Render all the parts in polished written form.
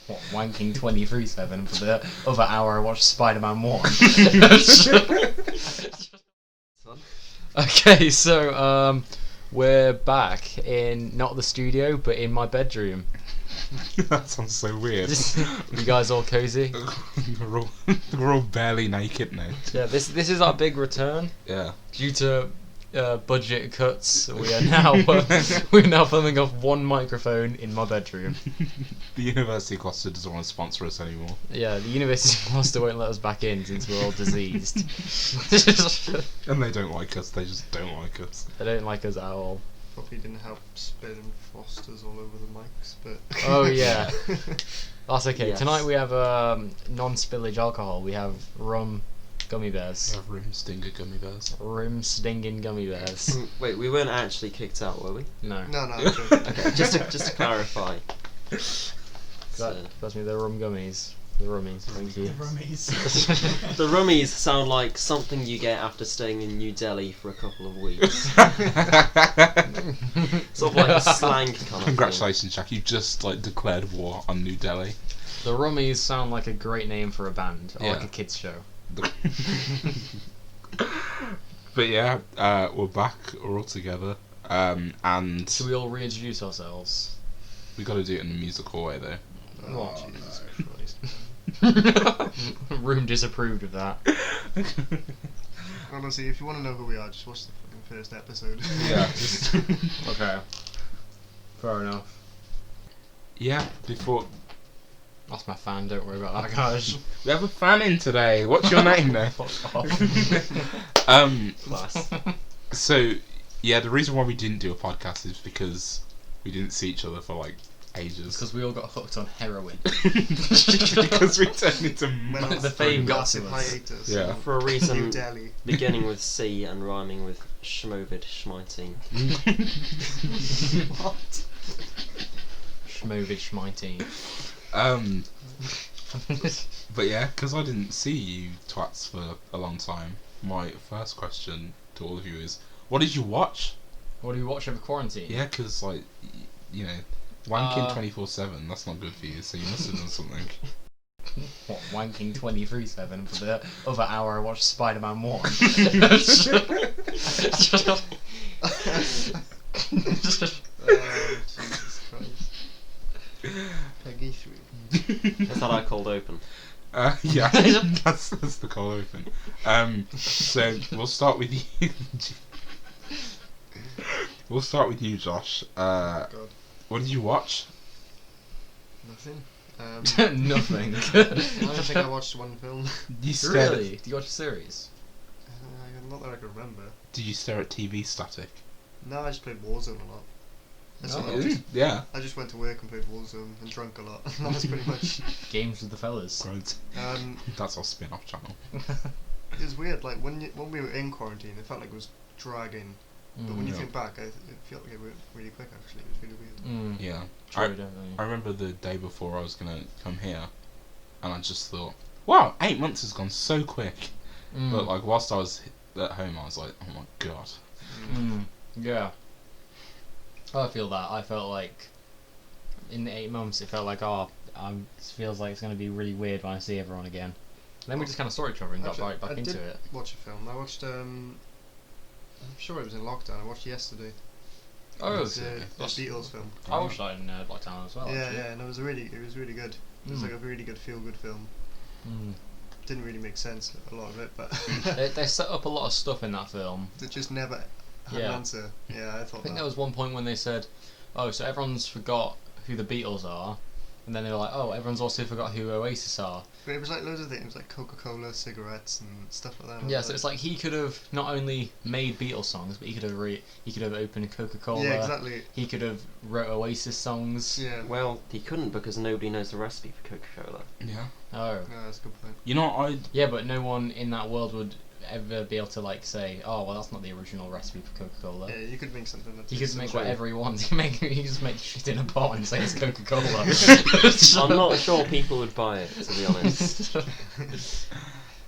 What, wanking 23/7 for the other hour I watched Spider-Man 1. Okay, so we're back in not the studio but in my bedroom. That sounds so weird. You guys all cozy? we're all barely naked now. Yeah, this is our big return. Yeah. Due to budget cuts, we're now filming off one microphone in my bedroom. The University of Gloucester doesn't want to sponsor us anymore. Yeah, the University of Gloucester won't let us back in since we're all diseased. And they don't like us, they just don't like us. They don't like us at all. Probably didn't help spilling Fosters all over the mics, but... Oh yeah. That's okay. Yes. Tonight we have non-spillage alcohol. We have rum gummy bears. We have room stinger gummy bears. Rum stinging gummy bears. Wait, we weren't actually kicked out, were we? No. No, I'm joking. Okay, just to clarify. That's me, the rum gummies. The rummies, thank you. The rummies sound like something you get after staying in New Delhi for a couple of weeks. Sort of like a slang kind of Congratulations, Jack, you just declared war on New Delhi. The rummies sound like a great name for a band, or like Yeah. a kids show. But yeah, we're back, we're all together, and Should we all reintroduce ourselves? we got to do it in a musical way though. Oh, Jesus Christ. Room disapproved of that. Honestly, if you want to know who we are, just watch the fucking first episode. Yeah. Okay. Fair enough. Yeah, before That's my fan, don't worry about that, guys. we have a fan in today. What's your name there? Fuck off. Class. So yeah, the reason why we didn't do a podcast is because we didn't see each other for ages. Because we all got hooked on heroin. Because we turned into Went on The fame got massive to us. hiatus. Yeah. For a New reason Delhi. beginning with C and rhyming with schmovid schmiting. What? Schmovid schmiting. But yeah, because I didn't see you twats for a long time, my first question to all of you is, what did you watch? What do you watch over quarantine? Yeah, because wanking 24/7, that's not good for you, so you must have done something. What, wanking 23/7 for the other hour I watched Spider-Man 1. Jesus Christ. Peggy 3. Is that our cold open? Yeah, that's the cold open. So we'll start with you. We'll start with you, Josh. God. What did you watch? Nothing. Nothing. I don't think I watched one film. You stared Really? Do you watch a series? Not that I can remember. Did you stare at TV static? No, I just played Warzone a lot. That's Oh. all I Mm, just- yeah. I just went to work and played Warzone and drank a lot. That was pretty much. Games with the fellas. Great. That's our spin-off channel. It was weird. Like when we were in quarantine, it felt like it was dragging. But when you Yeah. think back, it felt like it went really quick. Actually, it was really weird. Yeah. True, definitely. I remember the day before I was gonna come here, and I just thought, wow, 8 months has gone so quick. But whilst I was at home, I was like, oh my god. Yeah. I feel that. I felt like in the 8 months, it felt like, it feels like it's going to be really weird when I see everyone again. And then we just kind of saw each other and got Actually, right back I into did it. watch a film. I watched. I'm sure it was in lockdown. I watched yesterday. Oh, It was okay. a Beatles film. I watched that in lockdown as well. Yeah, actually. yeah, and it was really good. It was like a really good feel-good film. Didn't really make sense, a lot of it, but They set up a lot of stuff in that film. it just never had Yeah. an answer. Yeah, I thought I think that. there was one point when they said, oh, so everyone's forgot who the Beatles are. And then they were like, oh, everyone's also forgot who Oasis are. But it was like loads of things, like Coca-Cola, cigarettes, and stuff like that. Yeah, so it's like he could have not only made Beatles songs, but he could have opened Coca-Cola. Yeah, exactly. He could have wrote Oasis songs. Yeah. Well, he couldn't because nobody knows the recipe for Coca-Cola. Yeah. Oh. No, that's a good point. You know, Yeah, but no one in that world would ever be able to say, oh, well, that's not the original recipe for Coca-Cola. Yeah, you could make something that. He could make true. whatever he wants. He could just make shit in a pot and say it's Coca-Cola. I'm not sure people would buy it, to be honest.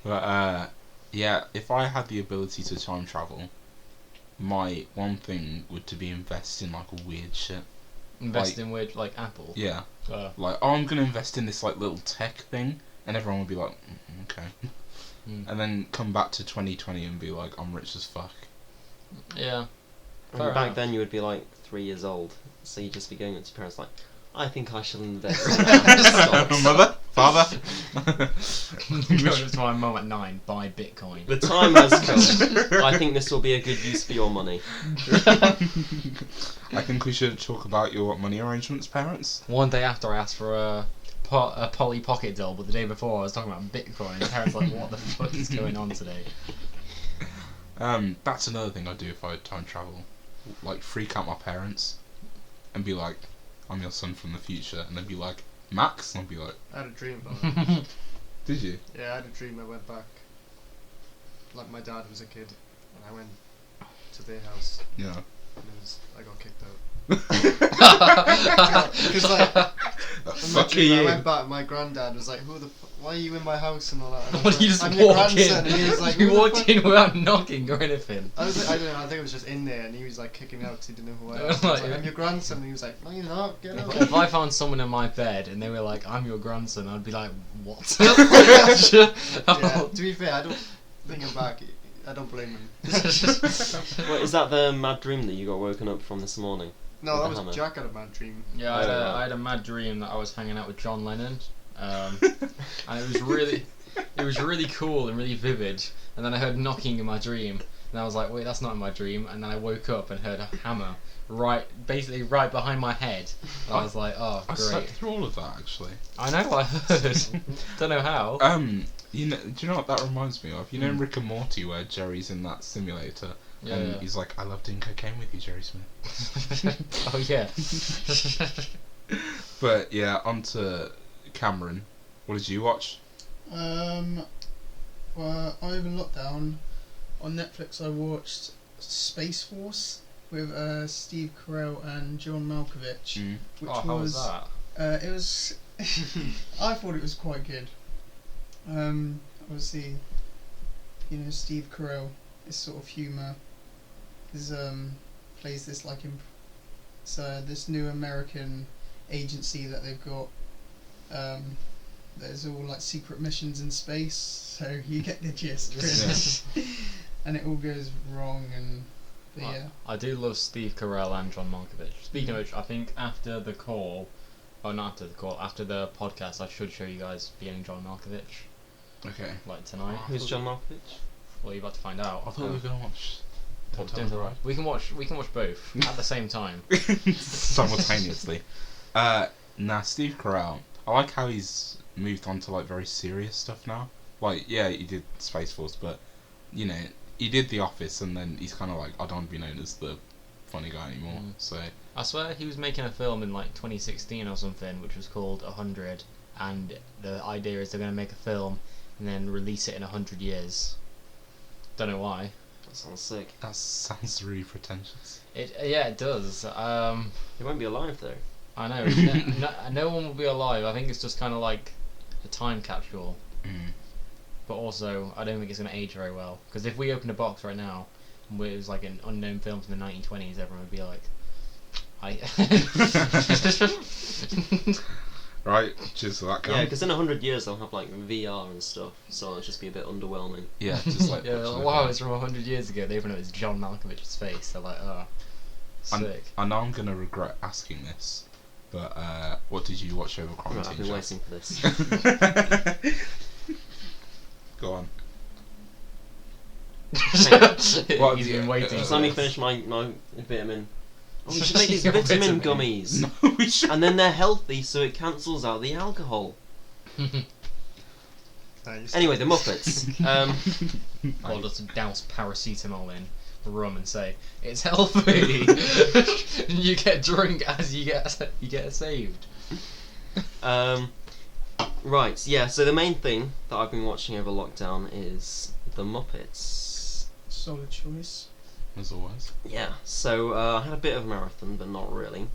but yeah, if I had the ability to time travel, my one thing would to be invest in weird shit. Investing with like Apple. Yeah. Uh, Like, oh, I'm gonna invest in this like little tech thing, and everyone would be like, okay. And then come back to 2020 and be like, I'm rich as fuck. yeah. And Fair back enough. then you would be like 3 years old, so you'd just be going up to your parents like, I think I shall invest in stocks. Mother, father. Go to my mum at 9, buy Bitcoin. The time has come. I think this will be a good use for your money. I think we should talk about your money arrangements, parents. One day after I asked for a Polly Pocket doll, but the day before I was talking about Bitcoin. And parents like, what the fuck is going on today? That's another thing I'd do if I had time travel. Like, freak out my parents and be like, I'm your son from the future, and they'd be like, Max? And I'd be like, I had a dream about that. did you? Yeah, I had a dream. I went back, like my dad was a kid, and I went to their house, Yeah. and I got kicked out. Because Because like, in my Fuck dream, I you. went back, and my granddad was like, why are you in my house and all that? And I was What, like, you just I'm your walk in? grandson, and he was like, You "Who the walked fuck-" in without knocking or anything. I was like, I don't know, I think it was just in there, and he was like kicking me out because he didn't know who I They was. were I was like- like, I'm your grandson, and he was like, no you're not, get out. If I found someone in my bed and they were like, I'm your grandson, I'd be like, what? Yeah, to be fair, I don't, thinking back, I don't blame him. Wait, is that the mad dream that you got woken up from this morning? No, With that the hammer. was Jack had a bad dream. Yeah, Oh, right. I had a mad dream that I was hanging out with John Lennon, and it was really cool and really vivid. And then I heard knocking in my dream, and I was like, wait, that's not in my dream. And then I woke up and heard a hammer basically right behind my head. And I was like, oh, I slept great. through all of that, actually. I know, I heard. Don't know how. You know, do you know what that reminds me of? You know in Rick and Morty where Jerry's in that simulator Yeah, and yeah. he's like, I love doing cocaine with you, Jerry Smith. Oh yeah. But yeah, on to Cameron. What did you watch? Well, over lockdown on Netflix, I watched Space Force with Steve Carell and John Malkovich, which Oh, how was that? It was. I thought it was quite good. Obviously, Steve Carell, this sort of humour, is plays this like this new American agency that they've got. There's all like secret missions in space, so you get the gist, really. And it all goes wrong, but yeah. I do love Steve Carell and John Malkovich. Speaking of which, I think after the podcast, I should show you guys being John Malkovich, Okay. like tonight. Who's John Malkovich? Well, you're about to find out. I thought we were gonna watch. Well, don't worry. We can watch both at the same time. Simultaneously. Steve Carell. I like how he's moved on to like very serious stuff now. Like, yeah, he did Space Force, but he did The Office, and then he's kind of like, I don't want to be known as the funny guy anymore. So I swear he was making a film in like 2016 or something, which was called 100, and the idea is they're going to make a film and then release it in 100 years. Don't know why. That sounds sick. that sounds really pretentious. It does. He won't be alive though. I know. No one will be alive. I think it's just kind of like a time capsule. But also, I don't think it's going to age very well. Because if we opened a box right now, and it was like an unknown film from the 1920s, everyone would be like, Right, cheers to that guy. Yeah, because in 100 years they'll have like VR and stuff, so it'll just be a bit underwhelming. Yeah, just like yeah, watching wow, it. it's from 100 years ago. They even know it's John Malkovich's face. They're like, oh, sick. I know I'm gonna regret asking this, but what did you watch over Right, quarantine? I've been Jack? waiting for this. Go on. What, he's been waiting. Just for let me this. finish my vitamin. Oh, we should make these Your vitamin vitamin. gummies. No, we should. And then they're healthy, so it cancels out the alcohol. Nice. Anyway, the Muppets. I'll just douse paracetamol in rum and say it's healthy. And you get drunk as you get saved. Right, yeah. So the main thing that I've been watching over lockdown is the Muppets. Solid choice. As always. Yeah. So I had a bit of a marathon, but not really.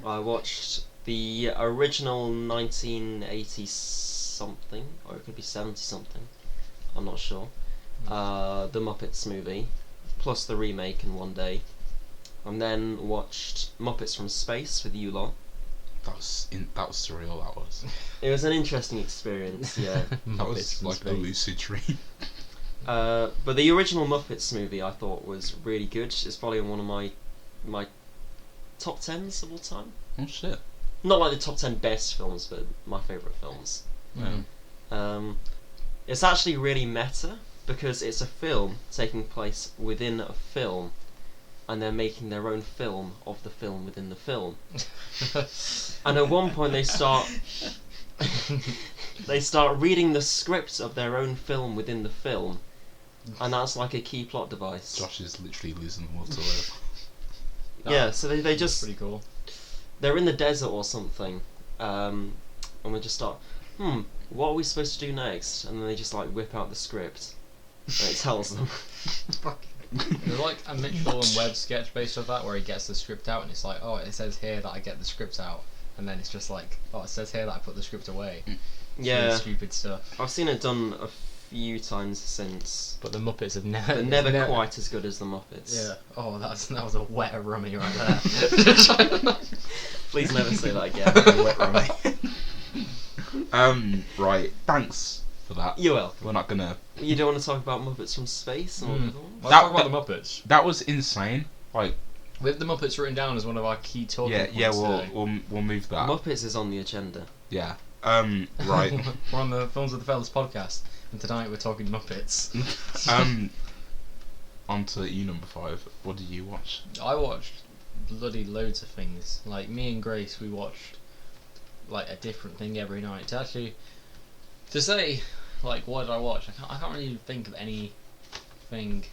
I watched the original 1980 something, or it could be 70 something. I'm not sure. The Muppets movie, plus the remake in one day. and then watched Muppets from Space with you lot. That was surreal. That was. It was an interesting experience, yeah. That was like a lucid dream. But the original Muppets movie I thought was really good. It's probably one of my top 10s of all time. Oh shit. Not like the top 10 best films, but my favourite films. Yeah. It's actually really meta because it's a film taking place within a film, and they're making their own film of the film within the film. And at one point they start reading the script of their own film within the film, and that's like a key plot device. Josh is literally losing the will to live. Yeah, so they just pretty cool. They're in the desert or something, and they just start, what are we supposed to do next? And then they just like whip out the script, and it tells them. There's like a Mitchell and Webb sketch based off that where he gets the script out and it's like, oh, it says here that I get the script out, and then it's just like, oh, it says here that I put the script away. It's Yeah, really stupid stuff. I've seen it done a few times since, But the Muppets have never. but never quite as good as the Muppets. Yeah. Oh, that was a wet rummy right there. Please never say that again. Wet rummy. Right. Thanks for that. You're welcome. We're not gonna. You don't want to talk about Muppets from Space? Or Let's That- talk about the Muppets. That was insane. Like, We have the Muppets written down as one of our key talking yeah, points yeah. today. We'll move that. Muppets is on the agenda. Yeah. Right. We're on the Films with the Fellas podcast, and tonight we're talking Muppets. On to you, number 5. What did you watch? I watched bloody loads of things. Like, me and Grace, we watched like a different thing every night. To say, like, what did I watch? I can't really think of anything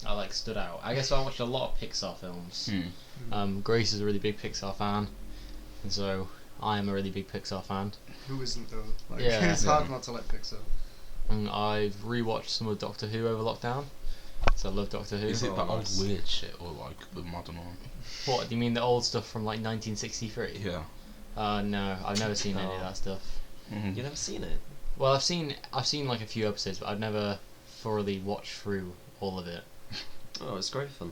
I like stood out. I guess I watched a lot of Pixar films. Grace is a really big Pixar fan, and so I am a really big Pixar fan. Who isn't though? Like, Yeah. it's hard not to like Pixar. And I've rewatched some of Doctor Who over lockdown, so I love Doctor Who. Is it the old nice. weird shit or like the modern one? What, do you mean the old stuff from like 1963? Yeah. No, I've never seen any of that stuff. You've never seen it? Well, I've seen like a few episodes, but I've never thoroughly watched through all of it. Oh, it's great fun.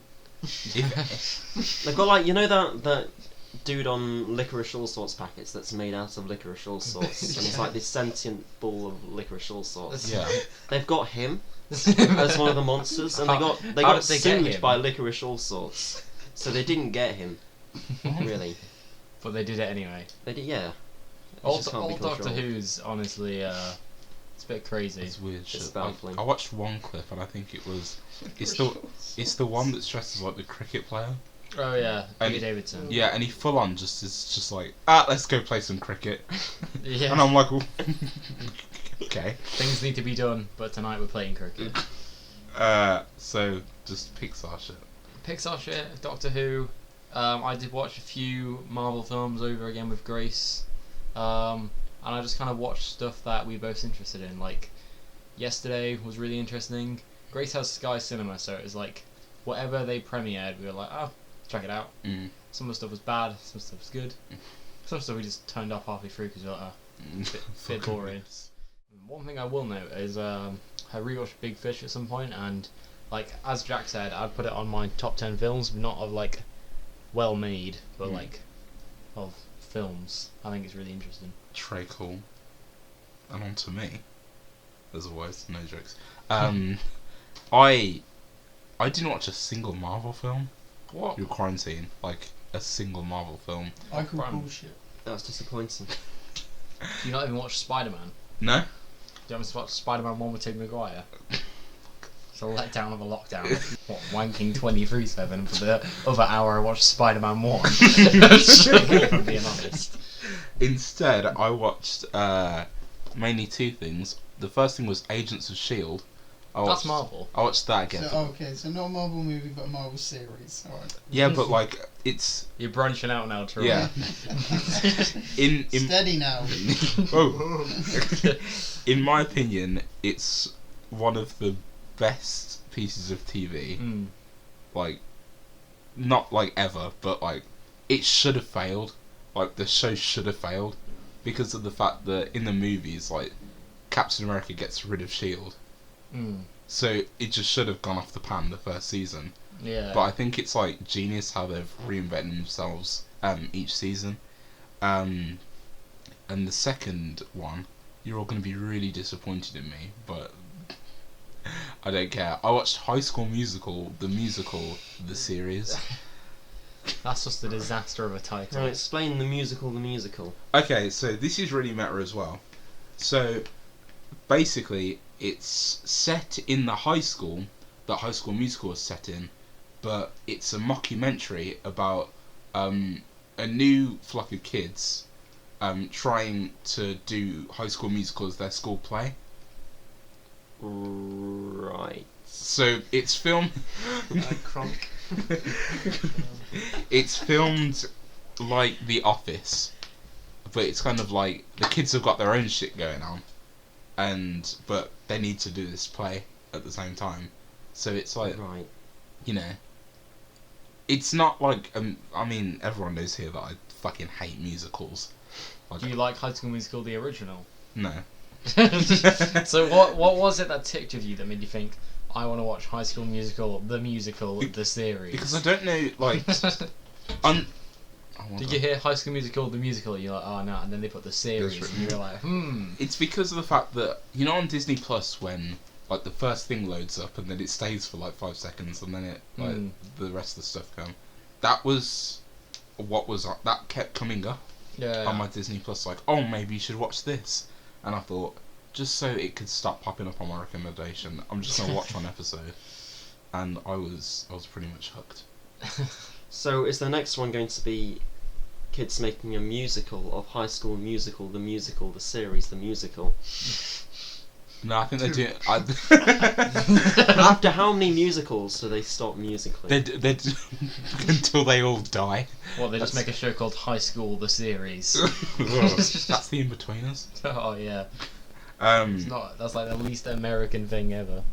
They've got like, you know that dude on licorice all sorts packets that's made out of licorice all sorts, and it's like this sentient ball of licorice all sorts. Yeah. They've got him as one of the monsters, and they How got did they get sued him? by licorice all sorts. So they didn't get him, really. But they did it anyway. They did, yeah. It Old just can't be Doctor controlled. Who's honestly, it's a bit crazy. It's weird shit. Like, baffling. I watched one clip and I think it was. It's the one that's dressed as like the cricket player. Oh yeah, And- Pete Davidson. Yeah, and he full on is just like, let's go play some cricket. Yeah. And I'm like, well, okay. Things need to be done, but tonight we're playing cricket. So just Pixar shit. Pixar shit, Doctor Who. I did watch a few Marvel films over again with Grace, and I just kind of watched stuff that we both interested in. Like, yesterday was really interesting. Grace has Sky Cinema, so it was like whatever they premiered, we were like, oh, check it out. Some of the stuff was bad, some stuff was good. Some stuff we just turned off halfway through because we were like, bit boring. One thing I will note is I rewatched Big Fish at some point, and like as Jack said, I'd put it on my top 10 films, not of like well made, but like of films. I think it's really interesting. Trey cool. And on to me. As always, no jokes. I didn't watch a single Marvel film. What? Your quarantine, like a single Marvel film. I call Prime. bullshit. That's disappointing. Do you not even watch Spider-Man? No. Do you haven't watched Spider-Man 1 with Tobey Maguire? It's a letdown of a lockdown. What, wanking 23/7 for the other hour I watched Spider-Man 1. If being honest. Instead, I watched mainly two things. The first thing was Agents of S.H.I.E.L.D. That's Marvel. I watched that again. So, okay, so not a Marvel movie, but a Marvel series. Alright. Yeah, but like it's You're branching out now, Troy. yeah. in Steady now. Whoa. In my opinion, it's one of the best pieces of TV. Like, not like ever, but like it should have failed. Like the show should have failed because of the fact that in the movies, like Captain America gets rid of S.H.I.E.L.D. So it just should have gone off the pan the first season. Yeah. But I think it's like genius how they've reinvented themselves each season. And the second one, you're all going to be really disappointed in me, but I don't care. I watched High School Musical, the series. That's just a disaster of a title. Now explain the musical. Okay, so this is really meta as well. So basically, it's set in the high school that High School Musical is set in, but it's a mockumentary about a new flock of kids trying to do High School Musical as their school play. Right. So it's filmed. Kronk. It's filmed like The Office, but it's kind of like the kids have got their own shit going on, but they need to do this play at the same time. So it's like, Right. you know, it's not like I mean, everyone knows here that I fucking hate musicals. Do you like High School Musical the original? No. So what was it that ticked with you that made you think I want to watch High School Musical the series? Because I don't know, like, Did you hear High School Musical the musical? You're like, oh no, and then they put the series, That's right. and you're like, It's because of the fact that, you know, on Disney Plus when like the first thing loads up and then it stays for like 5 seconds and then it like the rest of the stuff come. That was what was that kept coming up yeah. on my Disney Plus, like, oh, maybe you should watch this, and I thought, just so it could stop popping up on my recommendation, I'm just gonna watch one episode, and I was pretty much hooked. So is the next one going to be kids making a musical of High School Musical, the series, the musical? No, I think they do. After how many musicals do they stop musically? They until they all die. What, they just make a show called High School the series? That's the In-Betweeners. Oh yeah. It's not. That's like the least American thing ever.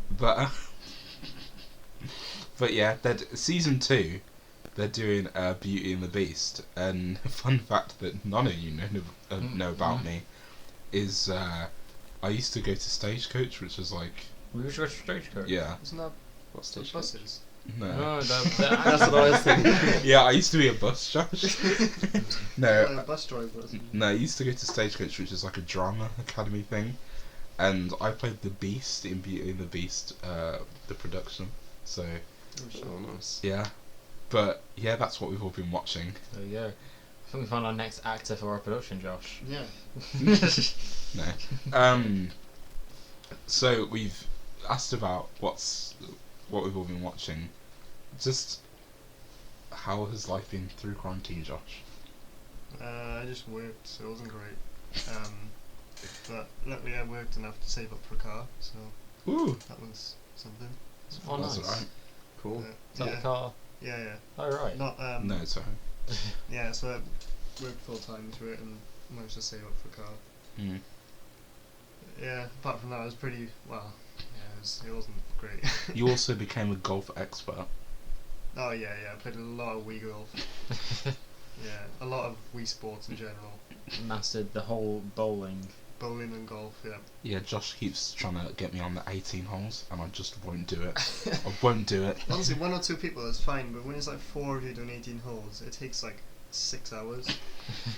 But yeah, season 2. They're doing Beauty and the Beast, and a fun fact that none of you know about me is I used to go to Stagecoach, which was like, We were just Stagecoach. yeah, Isn't that What stage? buses? no, No, That's what I was thinking. yeah, I used to be a bus, Josh. No, Bus drivers. no, I used to go to Stagecoach, which is like a drama academy thing, and I played the Beast in Beauty and the Beast, the production. So Oh, nice. yeah, but yeah, that's what we've all been watching. There you go. I think we found our next actor for our production, Josh. Yeah. No. So we've asked about what we've all been watching. Just how has life been through quarantine, Josh? I just worked, so it wasn't great. But luckily I worked enough to save up for a car, so Ooh, that was something. Oh, that's nice. alright. Cool. Is that yeah. the car? Yeah. Oh, right. Not No, it's alright. Yeah, so I worked full time through it and managed to save up for a car. Mm. Yeah, apart from that, it was pretty well. Yeah, it wasn't great. You also became a golf expert. Oh yeah, I played a lot of Wii golf. Yeah, a lot of Wii sports in general. Mastered the whole bowling. Bowling and golf, yeah. Yeah, Josh keeps trying to get me on the 18 holes, and I just won't do it. I won't do it. Honestly, 1 or 2 people is fine, but when it's like 4 of you doing 18 holes, it takes like 6 hours.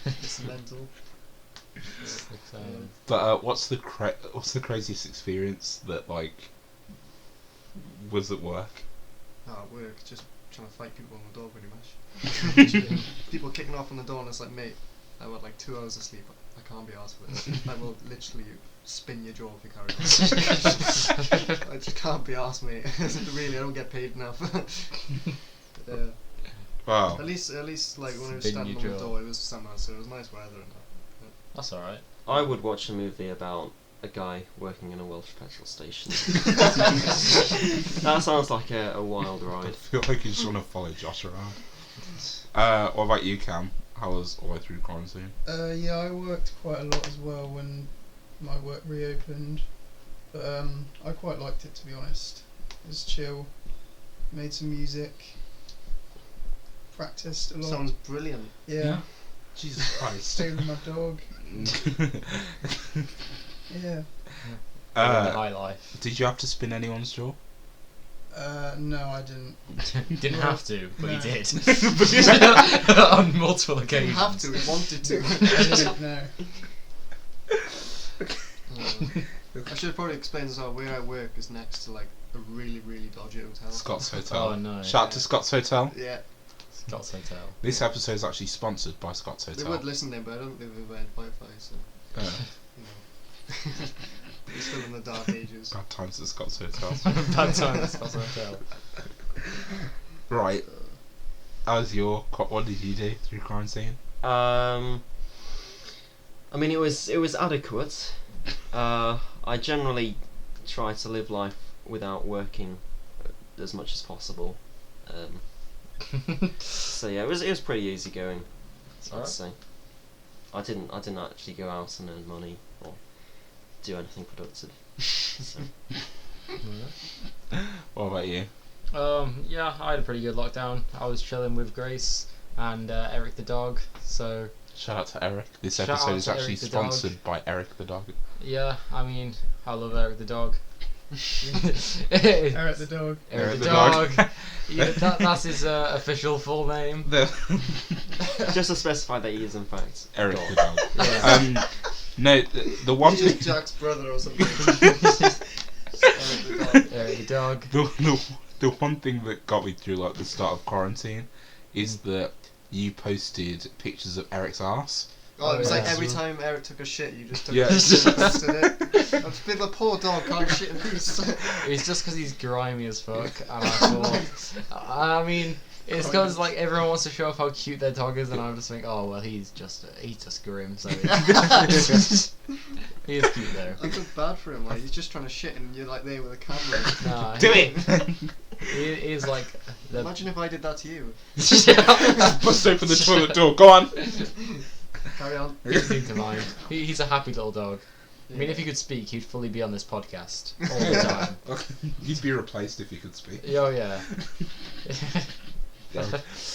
It's mental. But what's the craziest experience that like was at work? Oh, at work, just trying to fight people on the door pretty much. People kicking off on the door and it's like, mate, I want like 2 hours of sleep. I can't be arsed for this. I will literally spin your jaw if you carry on. I just can't be arsed, mate. Really, I don't get paid enough. But, Wow. at least like when I was Spin standing your on the jaw. door, it was summer, so it was nice weather and that. That's alright. I would watch a movie about a guy working in a Welsh petrol station. That sounds like a wild I ride. feel like you just want to follow Josh around. What about you, Cam? How was all the way through quarantine? Yeah, I worked quite a lot as well when my work reopened, but I quite liked it, to be honest. It was chill. Made some music. Practiced a lot. Sounds brilliant. Yeah. Jesus Christ. Stayed with my dog. Yeah. Living the high life. Did you have to spin anyone's jaw? No, I didn't. Didn't have to, but No. he did. On multiple He didn't occasions. have to, he wanted to. I didn't know. I should probably explain as well, where I work is next to like a really, really dodgy hotel. Scott's Hotel. Oh no. Shout out to Scott's Hotel. Yeah, Scott's Hotel. This episode is actually sponsored by Scott's they Hotel. would listen then, but I don't think they've had Wi-Fi, so, Uh, you know. We're still in the dark ages. bad times at Scott's Hotel. Bad time at Scott's Hotel. Right. What did you do through quarantine? I mean, it was adequate. I generally try to live life without working as much as possible. So yeah, it was pretty easy going. I'd Alright. say. I didn't actually go out and earn money or do anything productive. So. What about you? Yeah, I had a pretty good lockdown. I was chilling with Grace and Eric the dog. So Shout out to Eric. This Shout episode out is to actually Eric the dog. sponsored by Eric the dog. yeah, I mean, I love Eric the dog. Eric the dog. Eric the dog. Yeah, that's his official full name. Just to specify that he is in fact Eric dog. the dog. Yeah. No, the one He's thing. just Jack's brother or something. Eric the dog. The one thing that got me through like the start of quarantine is that you posted pictures of Eric's ass. Oh, it was Oh, like yeah. every time Eric took a shit, you just took Yeah. a shit and posted it. I feel the poor dog can't shit in peace. It's just because he's grimy as fuck, and I thought, I mean, it's because like everyone wants to show off how cute their dog is, and I'm just think, oh well, he's just grim, so he is cute though. I feel bad for him, like he's just trying to shit and you're like there with a camera. Nah, Do it! He is like the. Imagine if I did that to you. Bust open the toilet door. Go on. Carry on. Anything to mind. He's a happy little dog. I mean, if he could speak, he'd fully be on this podcast all the time. You'd be replaced if you could speak. Oh yeah.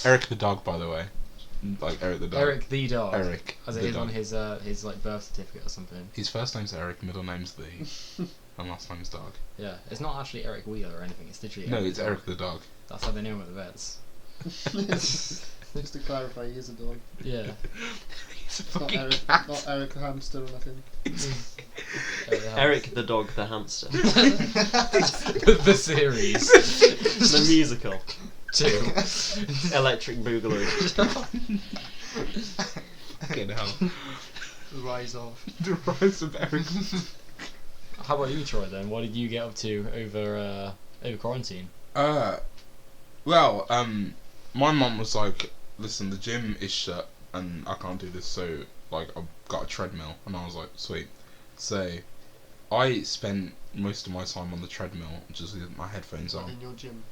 Eric the dog, by the way. Like Eric the dog. Eric the dog. Eric As the it is dog. on his like birth certificate or something. His first name's Eric, middle name's the, and last name's Dog. Yeah, it's not actually Eric Wheeler or anything. It's literally. No, Eric it's the dog. Eric the dog. That's how they know him at the vets. Just to clarify, he is a dog. Yeah. He's a Not fucking Eric, cat. not Eric the hamster or nothing. Eric the dog, the hamster. the series. The musical. 2. Electric Boogaloo. Fucking hell. Rise off. The rise of Eric. How about you, Troy? Then, what did you get up to over quarantine? Well, my mum was like, listen, the gym is shut and I can't do this, so like I've got a treadmill, and I was like, sweet. So I spent most of my time on the treadmill just with my headphones on. In your gym.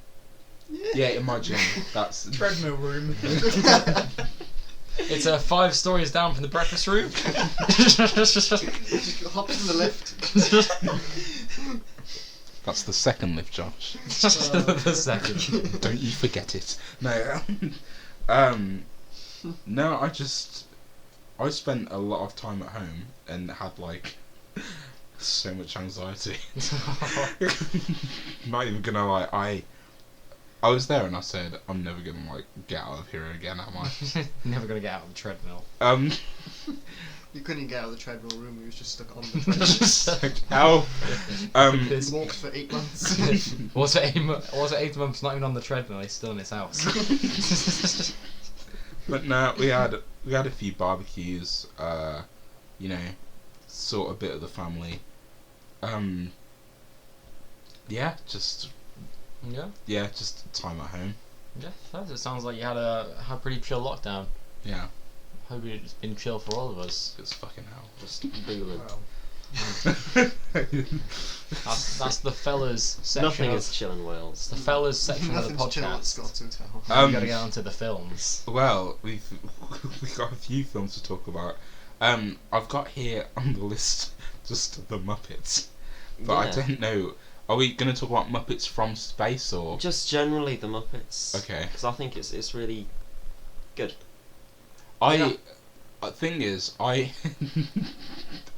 Yeah, in my gym. That's Treadmill room. It's 5 stories down from the breakfast room. Just hops in the lift. that's the second lift, Josh. The second. Don't you forget it. No. No, I spent a lot of time at home and had like so much anxiety. Not even gonna lie, I was there and I said, I'm never gonna like get out of here again, am I? Never gonna get out of the treadmill. You couldn't even get out of the treadmill room, he was just stuck on the treadmill. How? He walked for 8 months. Was it 8 months not even on the treadmill? He's still in his house. But no, we had a few barbecues. You know, sort of bit of the family. Yeah, just time at home. Yeah, it sounds like you had a pretty chill lockdown. Yeah, Hope it's been chill for all of us. it's fucking hell. Just Boogaloo. That's the fellas section. Nothing of, is chill in Wales. the fellas section of the Nothing's chill at podcast. Scott's Hotel. We gotta get on to the films. Well, we've got a few films to talk about. I've got here on the list just the Muppets, but I Yeah. don't know. Are we going to talk about Muppets from space or? Just generally the Muppets. Okay. Because I think it's really good. Yeah. Thing is, I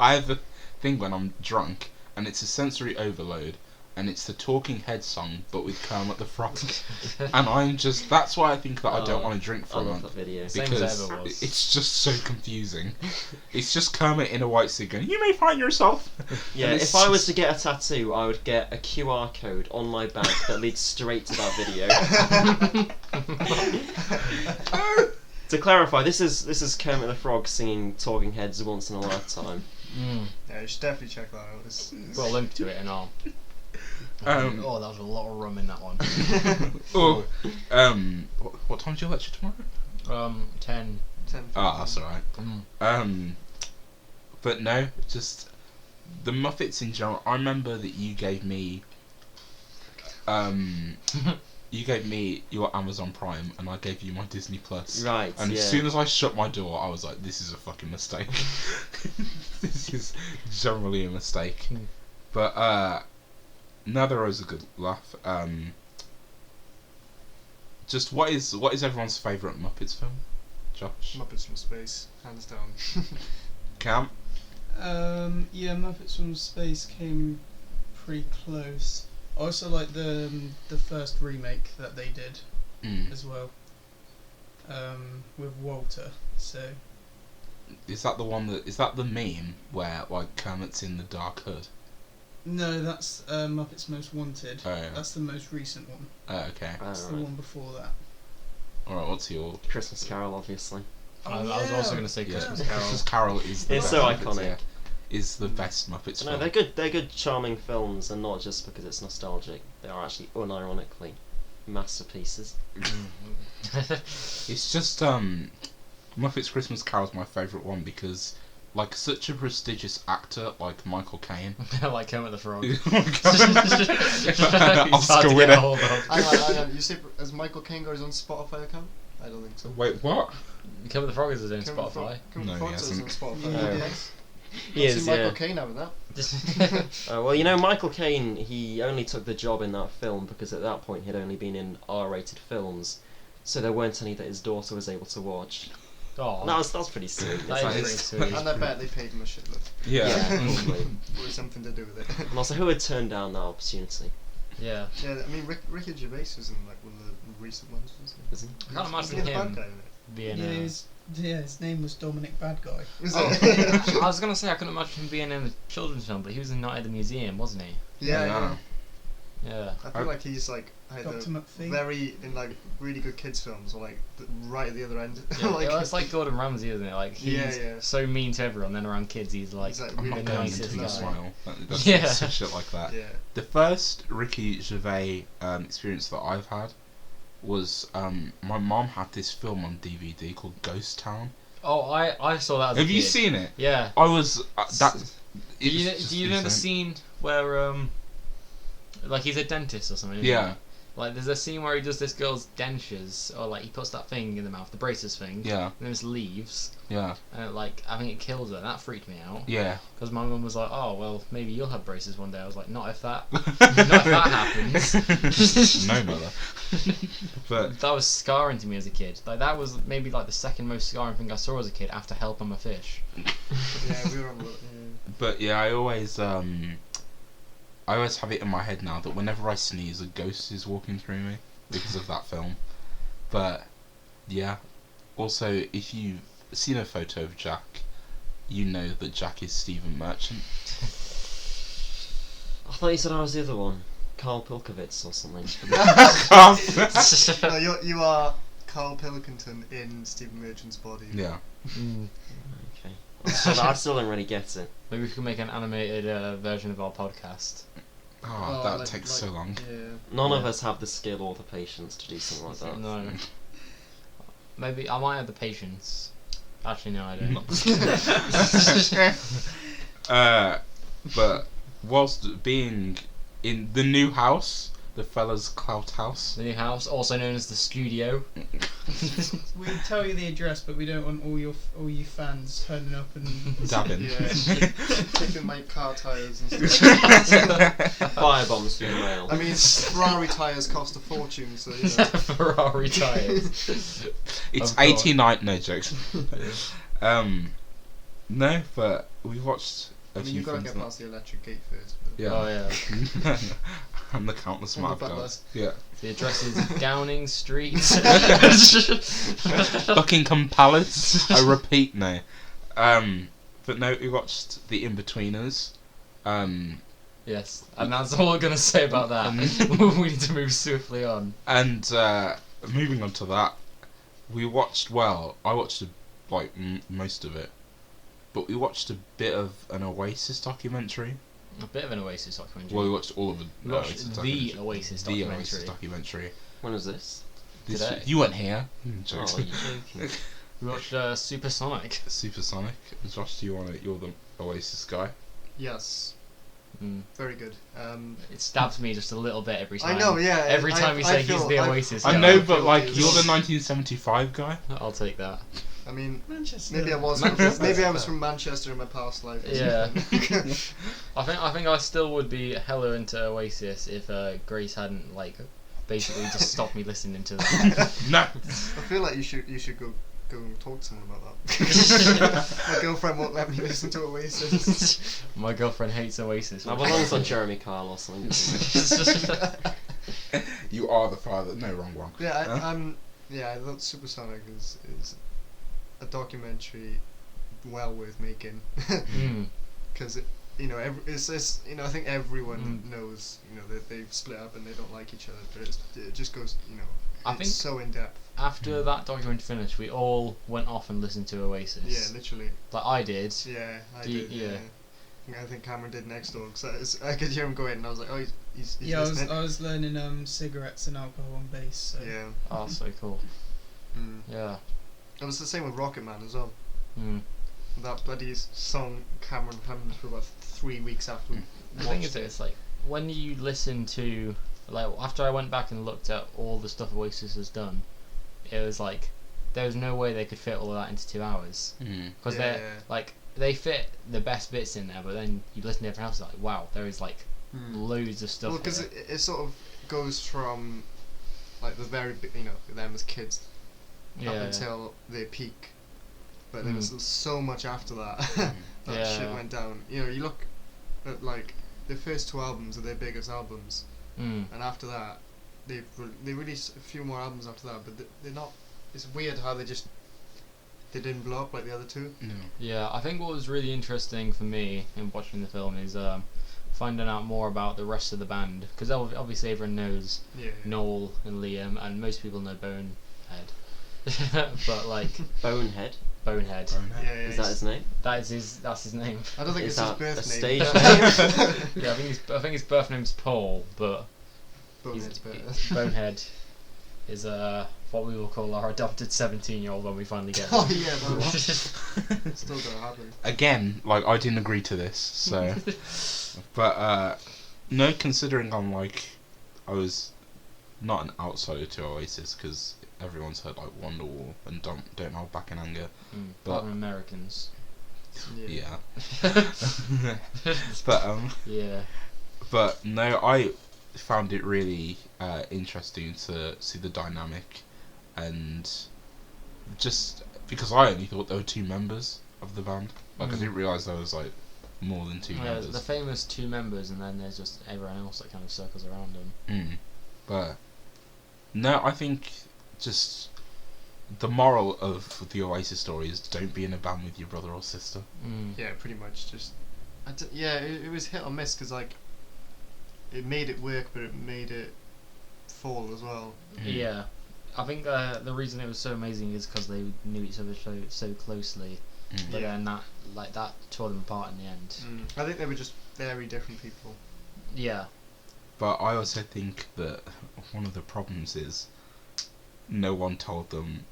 have a thing when I'm drunk, and it's a sensory overload, and it's the Talking Head song, but with Kermit the Frog. And that's why I think that I don't want to drink I for a love month. that video. Same as ever was. It's just so confusing. It's just Kermit in a white suit going, "You may find yourself." Yeah, And if I was to get a tattoo, I would get a QR code on my back that leads straight to that video. To clarify, this is Kermit the Frog singing Talking Heads Once in a Lifetime. Yeah, you should definitely check that out. We'll link to it and all. Oh, that was a lot of rum in that one. What time's your lecture tomorrow? 10. 10, Oh, that's alright. But no, just the Muppets in general. I remember that you gave me your Amazon Prime, and I gave you my Disney Plus. Right, And yeah. as soon as I shut my door, I was like, "This is a fucking mistake. This is generally a mistake." But no, there was a good laugh. Just what is everyone's favourite Muppets film? Josh? Muppets from Space, hands down. Cam? Yeah, Muppets from Space came pretty close. I also like the first remake that they did as well, with Walter. So Is that the meme where like Kermit's in the dark hood? no, that's Muppets Most Wanted. Oh, yeah. That's the most recent one. Oh, okay. That's the Alright. one before that. Alright, what's your... Christmas Carol, obviously. I was also going to say Yeah, Christmas Carol. Christmas Carol is the It's best so Muppets, iconic. yeah. Is the best Muppets No, film. they're good. They're good, charming films, and not just because it's nostalgic. They are actually unironically masterpieces. It's just Muppets Christmas Carol is my favourite one because like such a prestigious actor like Michael Caine. Like Kermit the Frog. Oscar winner. Hang on, you say as Michael Caine got his own Spotify account? I don't think so. Wait, what? Kermit the Frog is his own Kermit the Frog- Spotify. Kermit No, the he Frog has his own hasn't. Spotify. Yeah, Yeah. He I've is, seen Michael yeah. Caine having that. Well, you know, Michael Caine, he only took the job in that film because at that point he'd only been in R-rated films, so there weren't any that his daughter was able to watch. Oh, That's pretty sweet. that That is is- pretty sweet. And I bet they paid him a shitload. Yeah. probably. Probably something to do with it. And also, who had turned down that opportunity? Yeah. Yeah, I mean, Ricky Gervais was in like one of the recent ones, wasn't he? Is he? I can't Was he imagine the bad him guy in it? being. His name was Dominic Bad Guy. Was Oh, it? I was gonna say I couldn't imagine him being in a children's film, but he was in Night at the Museum, wasn't he? yeah. Yeah. I feel like he's like either Dr. McPhee. very in like really good kids films or like right at the other end. Yeah, like, it's like Gordon Ramsay, isn't it? Like he's Yeah. so mean to everyone, then around kids he's like, He's like I'm really not the going nicest into your guy. smile. That's Yeah. some shit like that. yeah. The first Ricky Gervais experience that I've had was my mom had this film on DVD called Ghost Town. Oh, I saw that as a Have you kid. seen it? Yeah. I was that. Do you know the scene where like he's a dentist or something? isn't he? Yeah, Like there's a scene where he does this girl's dentures, or like he puts that thing in the mouth, the braces thing. yeah, And then just leaves, yeah, and I think it kills her. And that freaked me out. yeah. Because my mum was like, "Oh well, maybe you'll have braces one day." I was like, "Not if that, not if that happens." No, mother. But That was scarring to me as a kid. Like that was maybe like the second most scarring thing I saw as a kid after Help I'm a Fish. Yeah, we were on. but yeah, I always have it in my head now that whenever I sneeze, a ghost is walking through me because of that film. But yeah, also if you've seen a photo of Jack, you know that Jack is Stephen Merchant. I thought you said I was the other one, Carl Pilkowitz or something. No, you are Carl Pilkington in Stephen Merchant's body. Yeah. Okay. I still don't really get it. Maybe we could make an animated version of our podcast. Oh, that takes so long. Yeah. None of us have the skill or the patience to do something like that. No. Maybe I might have the patience. Actually, no, I don't. But whilst being in the new house, the fella's clout house. The new house, also known as the studio. We tell you the address, but we don't want all you fans turning up and Dabbing. Yeah. Kicking my car tires and stuff. Firebombs through the mail. I mean, Ferrari tires cost a fortune, so you know. Ferrari tires. It's Of course. 89. No jokes. No, but we watched a I mean, few you've got to things. get past the electric gate first. But Yeah. Oh yeah. And the countless And the amount of butler. guys. Yeah. The address is Downing Street. Buckingham Palace. I repeat, no. But no, we watched The In-Betweeners. Yes, and that's all we're gonna say about that. We need to move swiftly on. And moving on to that, I watched most of it, but we watched a bit of an Oasis documentary. A bit of an Oasis documentary. Well, we watched all of it. We watched the Oasis The documentary. Oasis documentary. When was this? Today. You weren't here. Oh, Jokes. you're joking. We watched Supersonic. Supersonic. Josh, you're the Oasis guy. yes, Mm. very good. It stabs me just a little bit every time. I know, yeah. Every time we say he's the I- Oasis I guy. know, I but feel like it you're was- the 1975 guy. I'll take that. I mean, Manchester. maybe I was. Manchester. Maybe I was from Manchester in my past life. or Yeah. something. I think I still would be hella into Oasis if Grace hadn't basically just stopped me listening to them. No. I feel like you should go and talk to someone about that. My girlfriend won't let me listen to Oasis. My girlfriend hates Oasis. I belongs on Jeremy Kyle or something. You are the father. No, wrong one. Yeah, Huh? I thought Supersonic is a documentary well worth making Mm. because I think everyone knows that they've split up and they don't like each other, but it just goes I it's think- so in depth. After that documentary finished, we all went off and listened to Oasis. Yeah, literally. Like I did. Yeah, I Do you- did. yeah. Yeah. I think Cameron did next door because I could hear him go in and I was like, oh, he's Yeah, listening. I was learning cigarettes and alcohol on bass. So. Yeah. Oh, so cool. Mm. Yeah. It was the same with Rocket Man as well. Mm. That bloody song Cameron hummed for about 3 weeks after we The thing watched is, it. it's like when you listen to after I went back and looked at all the stuff Oasis has done, it was like there was no way they could fit all of that into 2 hours because Yeah. they fit the best bits in there, but then you listen to everything else, like wow, there is loads of stuff. Well, because here. it sort of goes from like the very them as kids yeah, up until their peak, but there was so much after that that shit Yeah. went down. You look at like the first 2 albums are their biggest albums, Mm. and after that they released a few more albums after that, but they're not. It's weird how they didn't blow up like the other two. No. Yeah, I think what was really interesting for me in watching the film is finding out more about the rest of the band, because obviously everyone knows Yeah. Noel and Liam, and most people know Bonehead. But like Bonehead. Bonehead, Yeah, Is that his name? that's his name. I don't think Is it's his that birth a name. stage name? Yeah, I think his birth name's Paul, but Bonehead's better. Bonehead is what we will call our adopted 17-year-old when we finally get Oh him. yeah, no, it's still gonna happen. Again, like I didn't agree to this, so. But no, considering I was not an outsider to Oasis because everyone's heard like Wonderwall and Don't Hold Back in Anger. But- But Americans. Yeah. But Yeah. But no, I found it really interesting to see the dynamic, and just because I only thought there were 2 members of the band, I didn't realise there was like more than 2 Yeah, members. the famous 2 members, and then there's just everyone else that kind of circles around them. But no, I think just the moral of the Oasis story is don't be in a band with your brother or sister. Yeah, pretty much. Just, it was hit or miss because like, it made it work, but it made it fall as well. Yeah, I think the reason it was so amazing is because they knew each other so closely, but Yeah. then that tore them apart in the end. I think they were just very different people. Yeah, But I also think that one of the problems is no one told them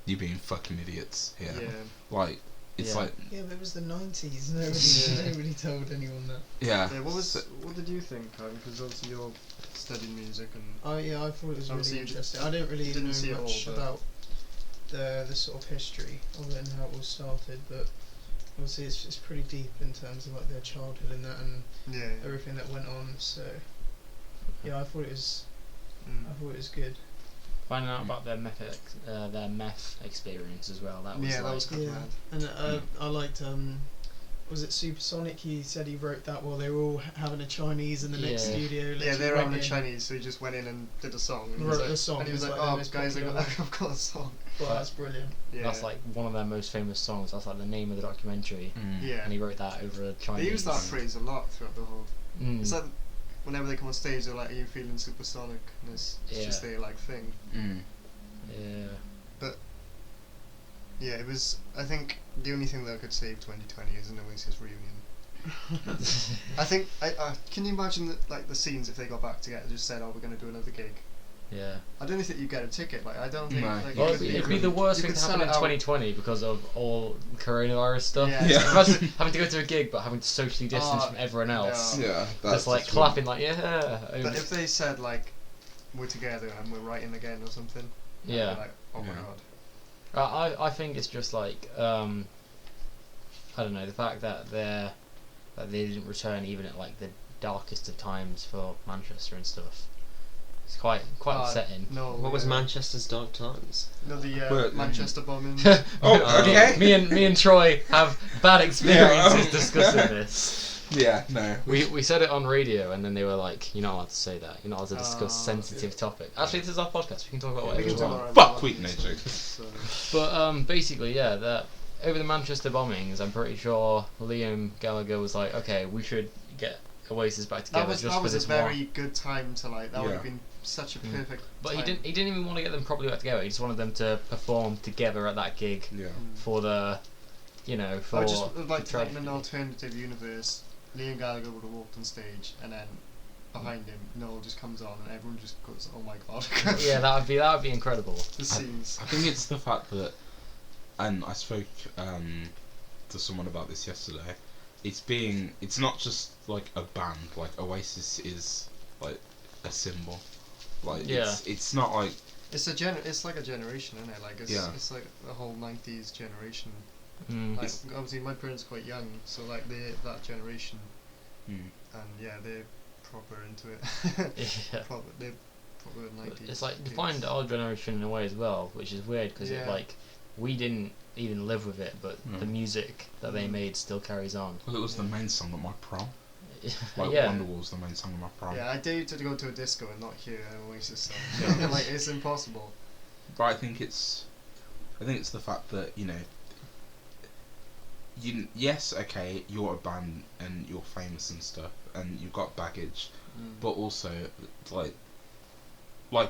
you're being fucking idiots here. Yeah. Like, it's Yeah. like, Yeah, but it was the 90s. Nobody, Yeah. nobody told anyone that. yeah. Yeah. What did you think, Karen? Because obviously you're studying music and. Oh yeah, I thought it was Obviously really you interesting. I didn't really didn't see it know all, much but- about the sort of history of it and how it all started, but obviously it's pretty deep in terms of like their childhood and that and Yeah. everything that went on. So yeah, I thought it was good. finding out about their meth experience as well. That was Yeah, that like, was kind of Yeah, mad. and I liked was it Supersonic? He said he wrote that while they were all having a Chinese in the next Yeah. studio. Yeah, literally they were went having a in, Chinese, so he just went in and did a song. And he wrote was like, the song. And he was like, the oh, most guys, popular one. I've got a song. Well, that's brilliant. Yeah. That's like one of their most famous songs. That's like the name of the documentary. Yeah. And he wrote that over a Chinese. They use that phrase a lot throughout the whole. Mm. It's like whenever they come on stage, they're like, "Are you feeling supersonic?" And it's just Yeah. their like thing. Yeah. Yeah, it was. I think the only thing that could save 2020 is an Oasis reunion. I think. Can you imagine the scenes if they got back together, just said, "Oh, we're going to do another gig." Yeah. I don't think you get a ticket. Like, I don't think. No. Like, Well, it could it'd be the worst you thing could to happen sell in it out. 2020 because of all coronavirus stuff. Yeah. Yeah. Imagine having to go to a gig but having to socially distance Oh, from everyone else. no. Yeah. Just like clapping like yeah. But if they said like, "We're together and we're writing again" or something, I'd be Yeah. like, oh my Yeah. god. I think it's just like I don't know, the fact that they didn't return even at like the darkest of times for Manchester and stuff. It's quite upsetting. No. What was Manchester's dark times? No, the Well, Manchester bombing. Oh, okay. Me and Troy have bad experiences discussing this. Yeah, no. We said it on radio and then they were like, "You're not allowed to say that. You're not allowed to discuss sensitive topic." Actually, this is our podcast. We can talk about We whatever can we talk want. about Fuck that, Week, no so- joke. so- But basically, yeah, that over the Manchester bombings, I'm pretty sure Liam Gallagher was like, "Okay, we should get Oasis back together That just for was this a very one." good time to like. That would have Yeah. been such a Mm. perfect. But time. he didn't even want to get them properly back together. He just wanted them to perform together at that gig Yeah. for the, for I just would like the to like in tragedy. an alternative universe. Liam Gallagher would have walked on stage, and then behind him, Noel just comes on, and everyone just goes, "Oh my god!" Yeah, that would be incredible. the scenes. I think it's the fact that, and I spoke to someone about this yesterday. It's not just like a band. Like Oasis is like a symbol. Like Yeah. it's not like It's like a generation, isn't it? Like it's like the whole '90s generation. Mm. Like obviously my parents are quite young, so like that generation, mm, and yeah, they're proper into it. Yeah. They're proper '90s. It's like kids. defined our generation in a way as well, which is weird because Yeah. we didn't even live with it, but No. the music that they made still carries on. well, it was the main song at my prom. Like Yeah. Wonderwall's the main song at my prom. Yeah, I dare you to go to a disco and not hear an Oasis song. Yeah. Like it's impossible. But I think it's the fact that yes, okay, you're a band and you're famous and stuff, and you've got baggage, but also like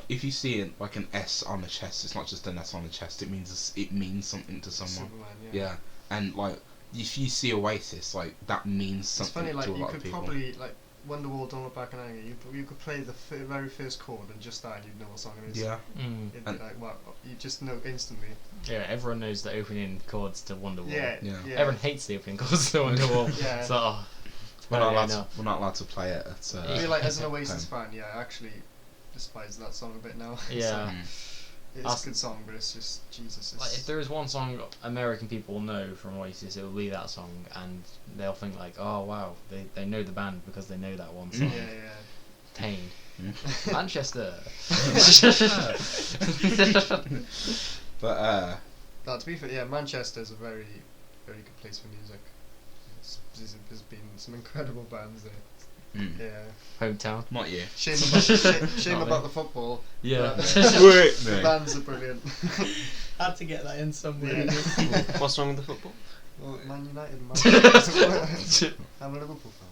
if you see like an S on the chest, it's not just an S on the chest. It means something to someone. Superman, Yeah, and like if you see Oasis, like that means It's something funny, like to a you lot could of people. probably like Wonderwall, Don't Look Back in Anger. You could play the very first chord and just that, and you'd know what song it is. Yeah, Mm. It'd be And- like, wow, you just know instantly. Yeah, everyone knows the opening chords to Wonderwall. Yeah, Yeah. yeah. Everyone hates the opening chords to Wonderwall. Yeah. So, oh, we're not yeah, allowed. no. We're not allowed to play it. At, I feel like as an Oasis home. fan, yeah, I actually despise that song a bit now. Yeah. It's Us- a good song, but it's just Jesus. Like, if there is one song American people know from Oasis, it will be that song, and they'll think like, "Oh wow, they know the band because they know that one song." yeah, yeah. Pain. Mm. Manchester. But No, to be fair, yeah, Manchester's a very, very good place for music. There's been some incredible bands there. Yeah. Hometown. not you. Shame Not about me. the football. Yeah. but No. the bands are brilliant. Had to get that in somewhere. Yeah. What's wrong with the football? Well, Man United, man. I'm a Liverpool fan.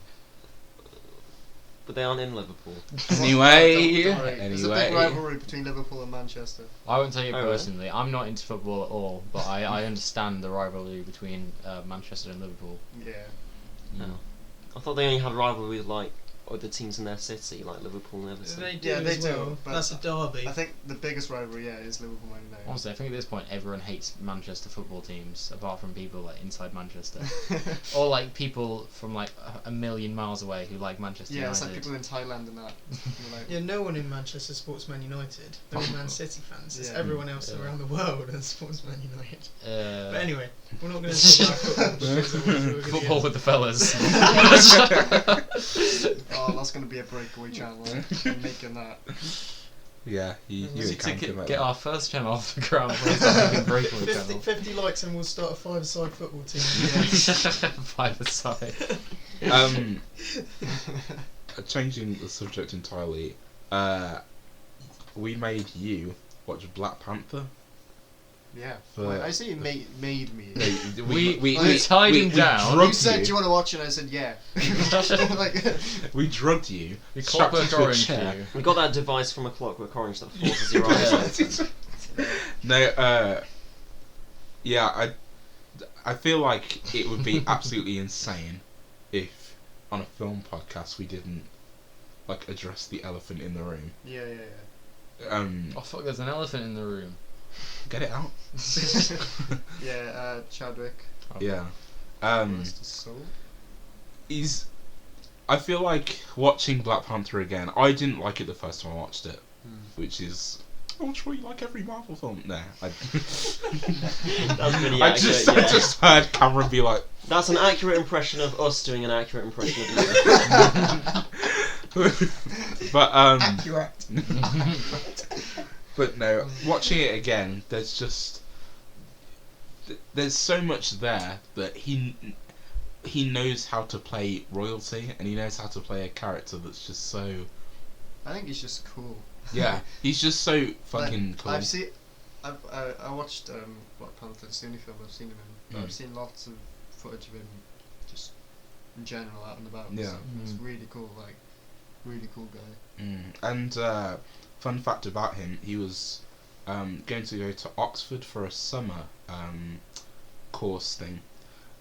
But they aren't in Liverpool. Anyway, Don't worry. There's a big anyway. rivalry between Liverpool and Manchester. I won't tell you Oh, really? personally. I'm not into football at all, but I understand the rivalry between Manchester and Liverpool. Yeah. No. I thought they only had rivalry with like other teams in their city, like Liverpool and Everton. They do Yeah, they as do, well. but That's a derby. I think the biggest rivalry, yeah, is Liverpool Man United. Honestly, I think at this point everyone hates Manchester football teams, apart from people like inside Manchester, or like people from like a million miles away who like Manchester Yeah, it's like United. people in Thailand and that. You're like, Yeah, no one in Manchester supports Man United. They're all Man City fans. It's Yeah. everyone else Yeah. around the world that supports Man United. Uh, But anyway, we're not going to talk about football. because we're gonna football get- with the fellas. oh, that's going to be a breakaway channel. I'm making that. Yeah, you We need to encountered like get that. our first channel off the ground. First our breakaway 50, channel. 50 likes and we'll start a 5-a-side football team. 5 aside. Changing the subject entirely, we made you watch Black Panther. Yeah. For- Wait, I say you made me. No, We tied him down. drugged You said, "Do you want to watch it?" And I said, "Yeah." Like, We drugged you. We strapped you Clockwork to a Orange chair. you. We got that device from a Clockwork Orange that forces your eyes out. No, yeah, I feel like it would be absolutely insane if on a film podcast we didn't like address the elephant in the room. yeah. Oh fuck! There's an elephant in the room. Get it out. Yeah, Chadwick. Yeah. Rest his soul. I feel like watching Black Panther again. I didn't like it the first time I watched it, which is. I'm sure you like every Marvel film. Nah, That's really I accurate. just heard Cameron be like, That's an accurate impression of us doing an accurate impression of you. but Accurate. But no, watching it again, there's so much there that he knows how to play royalty, and he knows how to play a character that's just so. I think he's just cool. Yeah, he's just so fucking Like, cool. I watched Black Panther. It's the only film I've seen him in. But I've seen lots of footage of him, just in general, out and about. Yeah. So it's really cool. Like, really cool guy. And fun fact about him, he was going to go to Oxford for a summer course thing,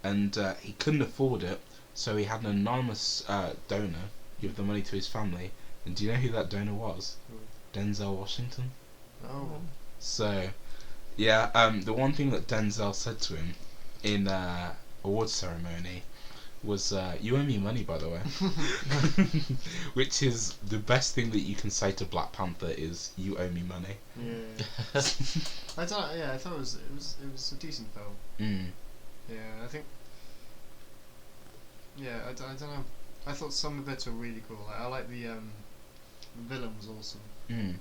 and he couldn't afford it, so he had an anonymous donor give the money to his family. And do you know who that donor was? Denzel Washington. Oh. So, yeah, the one thing that Denzel said to him in awards ceremony was, "You owe me money, by the way," which is the best thing that you can say to Black Panther is, "You owe me money." Yeah. I don't know. Yeah, I thought it was a decent film. Yeah, I think. Yeah, I don't know. I thought some of the bits were really cool. Like, I like the villain was awesome. I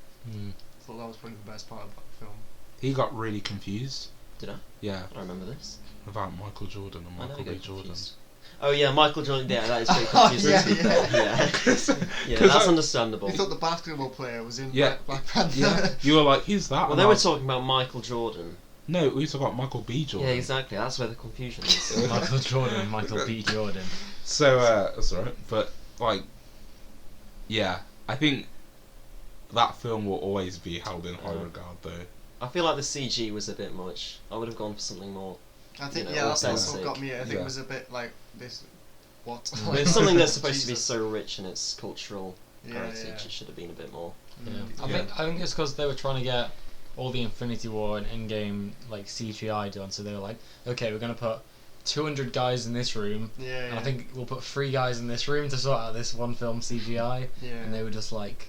thought that was probably the best part about the film. He got really confused. Did I? Yeah, I remember this. about Michael Jordan and I never Michael B. get Jordan. confused. Oh yeah, Michael Jordan. Yeah, that is pretty confusing. yeah, to be fair. Yeah, that's understandable. You thought the basketball player was in Yeah. Black Panther. Yeah, you were like, "Who's that?" Well, And they I were was- talking about Michael Jordan. No, we were talking about Michael B. Jordan. Yeah, exactly. That's where the confusion is. Michael Jordan, Michael B. Jordan. So, that's alright. But, like, yeah, I think that film will always be held in high regard, though. I feel like the CG was a bit much. I would have gone for something more. I think You know, that's also authentic. got me. I think Yeah. it was a bit like this. What? But it's something that's supposed to be Jesus. so rich in its cultural Yeah, heritage. yeah. It should have been a bit more. Yeah. Mm. I think it's because they were trying to get all the Infinity War and Endgame like CGI done, so they were like, okay, we're gonna put 200 guys in this room, Yeah. and I think we'll put 3 guys in this room to sort out this one film CGI, Yeah. and they were just like,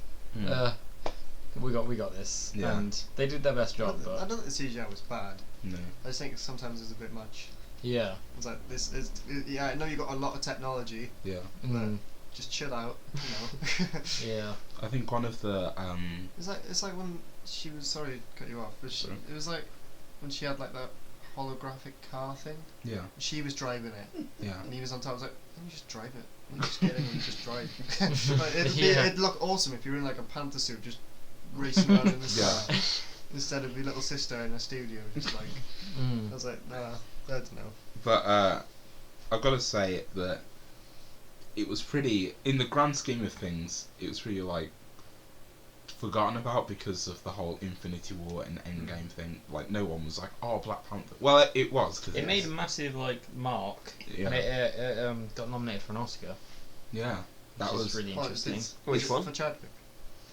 we got this, Yeah. and they did their best job, I but don't think the CGI was bad. No. I just think sometimes it's a bit much. yeah, It's like this is. Yeah, I know you got a lot of technology. Yeah. mm, Just chill out. You know. yeah, I think one of the, It's like when she was sorry to cut you off, but Sorry. it was like when she had like that holographic car thing. yeah, She was driving it, yeah. and he was on top. I was like, let me just drive it. Let me just get in and just drive. Like, Yeah. it'd look awesome if you were in like a panther suit, just racing around in the sky, Yeah. instead of your little sister in a studio, just like. I was like, nah, I don't know. But, I've got to say that it was pretty, in the grand scheme of things, it was pretty, like, forgotten about because of the whole Infinity War and Endgame thing. Like, no one was like, "Oh, Black Panther." Well, it was. Cause it made a massive like mark, Yeah. and it got nominated for an Oscar. Yeah. That which is was... really Well, interesting. Which is one? it for Chadwick?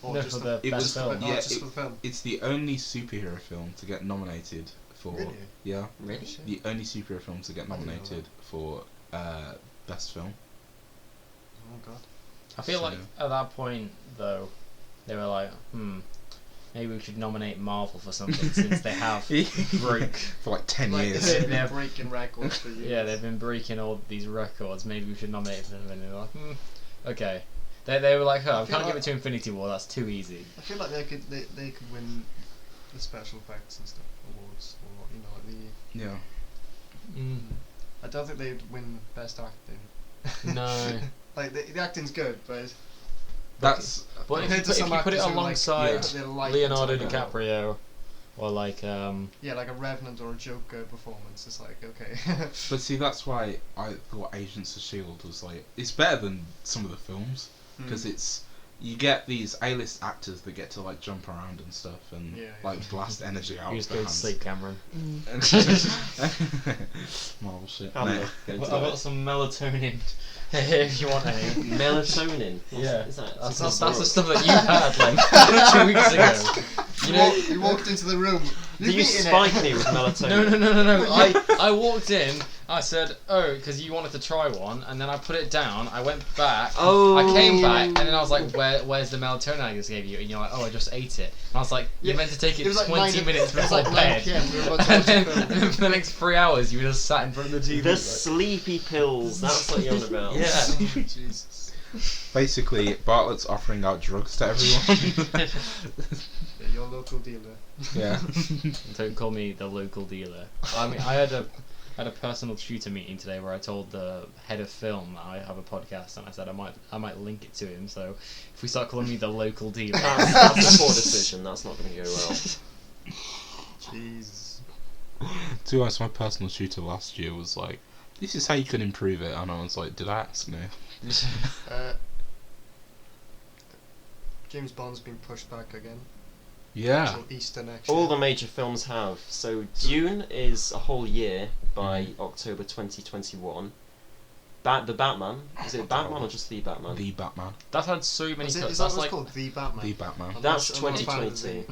Or No, just for the It best was film. Oh, yeah, just it- for the film. It's the only superhero film to get nominated for... Really? Yeah. Really? Shit. The only superhero film to get I didn't know nominated for best film. Oh god. I feel So- like at that point though, they were like, maybe we should nominate Marvel for something since they have broke. For like 10 Like, years. they've Yeah. been breaking records for years. Yeah, they've been breaking all these records. Maybe we should nominate them, and they're like, okay. They were like, oh, I feel can't give like- it to Infinity War. That's too easy. I feel like they could win the special effects and stuff awards, or like the. Yeah. Mm. I don't think they'd win best acting. No. Like the acting's good, but That's But if compared you to put, some it actors who, like, alongside they're light Leonardo and top DiCaprio, or like yeah, like a Revenant or a Joker performance, it's like okay. But see, that's why I thought Agents of S.H.I.E.L.D. was like, it's better than some of the films, because it's, you get these A-list actors that get to like jump around and stuff and Yeah, yeah. like blast energy out you of just their go to hands. sleep, Cameron. Marvel shit. I'm No. not going I've to got that. some melatonin. if you want any. Melatonin. Yeah. Is that? That's That's the the stuff that you had like 2 weeks ago. You know, you walked into the room. Do you eaten spike it. me with melatonin? No. I walked in. I said, oh, because you wanted to try one, and then I put it down. I went back. Oh. I came back, and then I was like, where's the melatonin I just gave you? And you're like, oh, I just ate it. And I was like, you Yeah, meant to take it, it was like 20 9 minutes it was before like 9 bed. PM, we were about to and watch a then film. and for the next 3 hours, you were just sat in front of the TV. The like- sleepy pills. That's what you're on about. Yeah. Oh, Jesus. Basically, Bartlett's offering out drugs to everyone. Yeah, your local dealer. Yeah. Don't call me the local dealer. I mean, I had a personal tutor meeting today where I told the head of film that I have a podcast, and I said I might link it to him. So if we start calling me the local dealer, That's a poor decision. That's not going to go well. Jesus. To be honest, my personal tutor last year was like, this is how you can improve it. And I was like, did I ask? No. James Bond's been pushed back again. Yeah. Till Easter next All year. the major films have. So Dune is a whole year by October 2021. The Batman. Is it Batman or just the Batman? The Batman. that's had so many Is, cuts. is that That's what like it's called? The Batman? The Batman. I'm That's not a fan of 2020.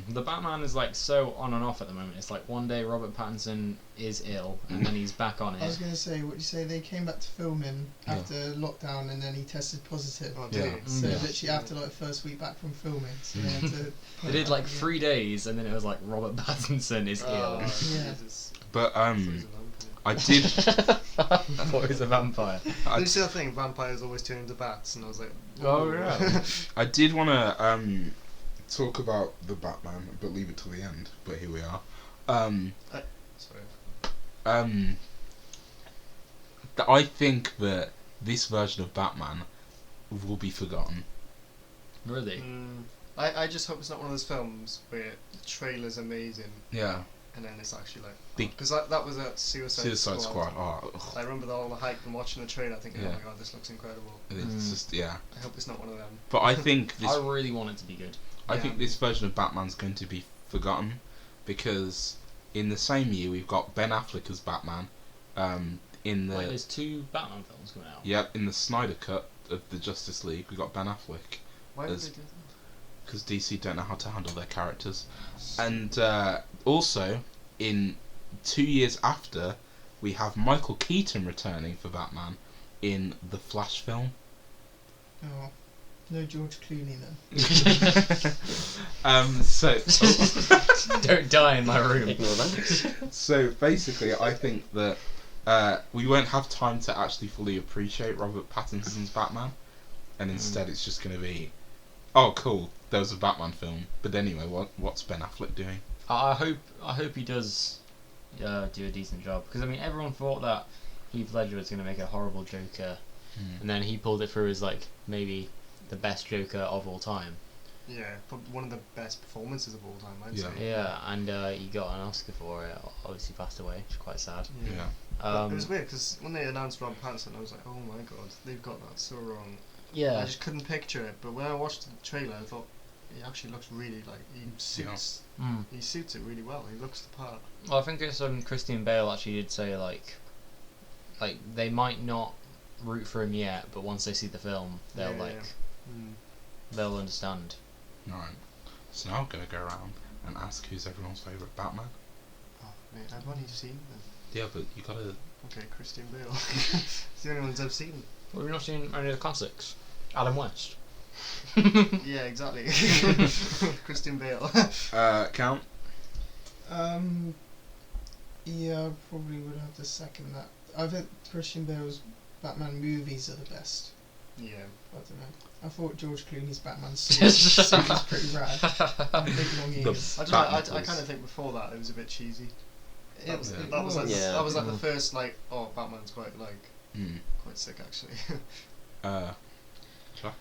Mm. the Batman is like so on and off at the moment. It's like one day Robert Pattinson is ill, and then he's back on I was it. going to say, what you say, they came back to filming Yeah. after lockdown and then he tested positive. Oh, did Yeah. he? So Yeah. literally after like the first week back from filming, so they had to. They did like 3 days, and then it was like Robert Pattinson is Oh, ill. Yeah. Jesus. But I thought he was a vampire. I did. I thought he was a vampire. I, Did you see that thing? Vampires always turn into bats, and I was like, Oh, "Whoa." yeah. I did want to talk about the Batman, but leave it till the end. But here we are. Sorry. I think that this version of Batman will be forgotten. Really? I just hope it's not one of those films where the trailer's amazing, Yeah. and then it's actually like, The- because that was a Suicide Squad. Oh, ugh. I remember all the hype and watching the trailer, thinking, oh Yeah. my god, this looks incredible. It's just yeah. I hope it's not one of them. But I think this. I really want it to be good. I Yeah. think this version of Batman's going to be forgotten because in the same year we've got Ben Affleck as Batman. In the Wait, there's 2 Batman films coming out. yep, in the Snyder cut of the Justice League, we got Ben Affleck Why did As- they do because DC don't know how to handle their characters. And also, in 2 years after, we have Michael Keaton returning for Batman in the Flash film. Oh, no George Clooney then. Don't die in my room. Ignore that. So basically, I think that we won't have time to actually fully appreciate Robert Pattinson's Batman, and instead it's just going to be, oh cool, there was a Batman film. But anyway, what's Ben Affleck doing? I hope he does do a decent job, because I mean everyone thought that Heath Ledger was going to make a horrible Joker, and then he pulled it through as like maybe the best Joker of all time. Yeah, probably one of the best performances of all time, I'd Yeah. say. Yeah, and he got an Oscar for it. Obviously passed away, which is quite sad. Yeah. But it was weird because when they announced Rob Pattinson, I was like, oh my god, they've got that so wrong. Yeah. I just couldn't picture it. But when I watched the trailer, I thought he actually looks really like he suits. Mm. He suits it really well. He looks the part. Well, I think it's Christian Bale actually did say like they might not root for him yet, but once they see the film, they'll they'll understand. Alright. So now I'm going to go around and ask who's everyone's favourite Batman. Oh, mate, I've only seen them. Yeah, but you gotta. Okay, Christian Bale. It's the only ones I've seen. Well, we've not seen any of the classics. Adam West. Yeah, exactly. Christian Bale. Count? Yeah, I probably would have to second that. I think Christian Bale's Batman movies are the best. Yeah. I don't know. I thought George Clooney's Batman suit was pretty rad. Big long ears. I don't Batman know. I voice. kind of think before that it was a bit cheesy. That was It that was like Yeah. that was like the first like Batman's quite Mm. quite sick actually. Chuck?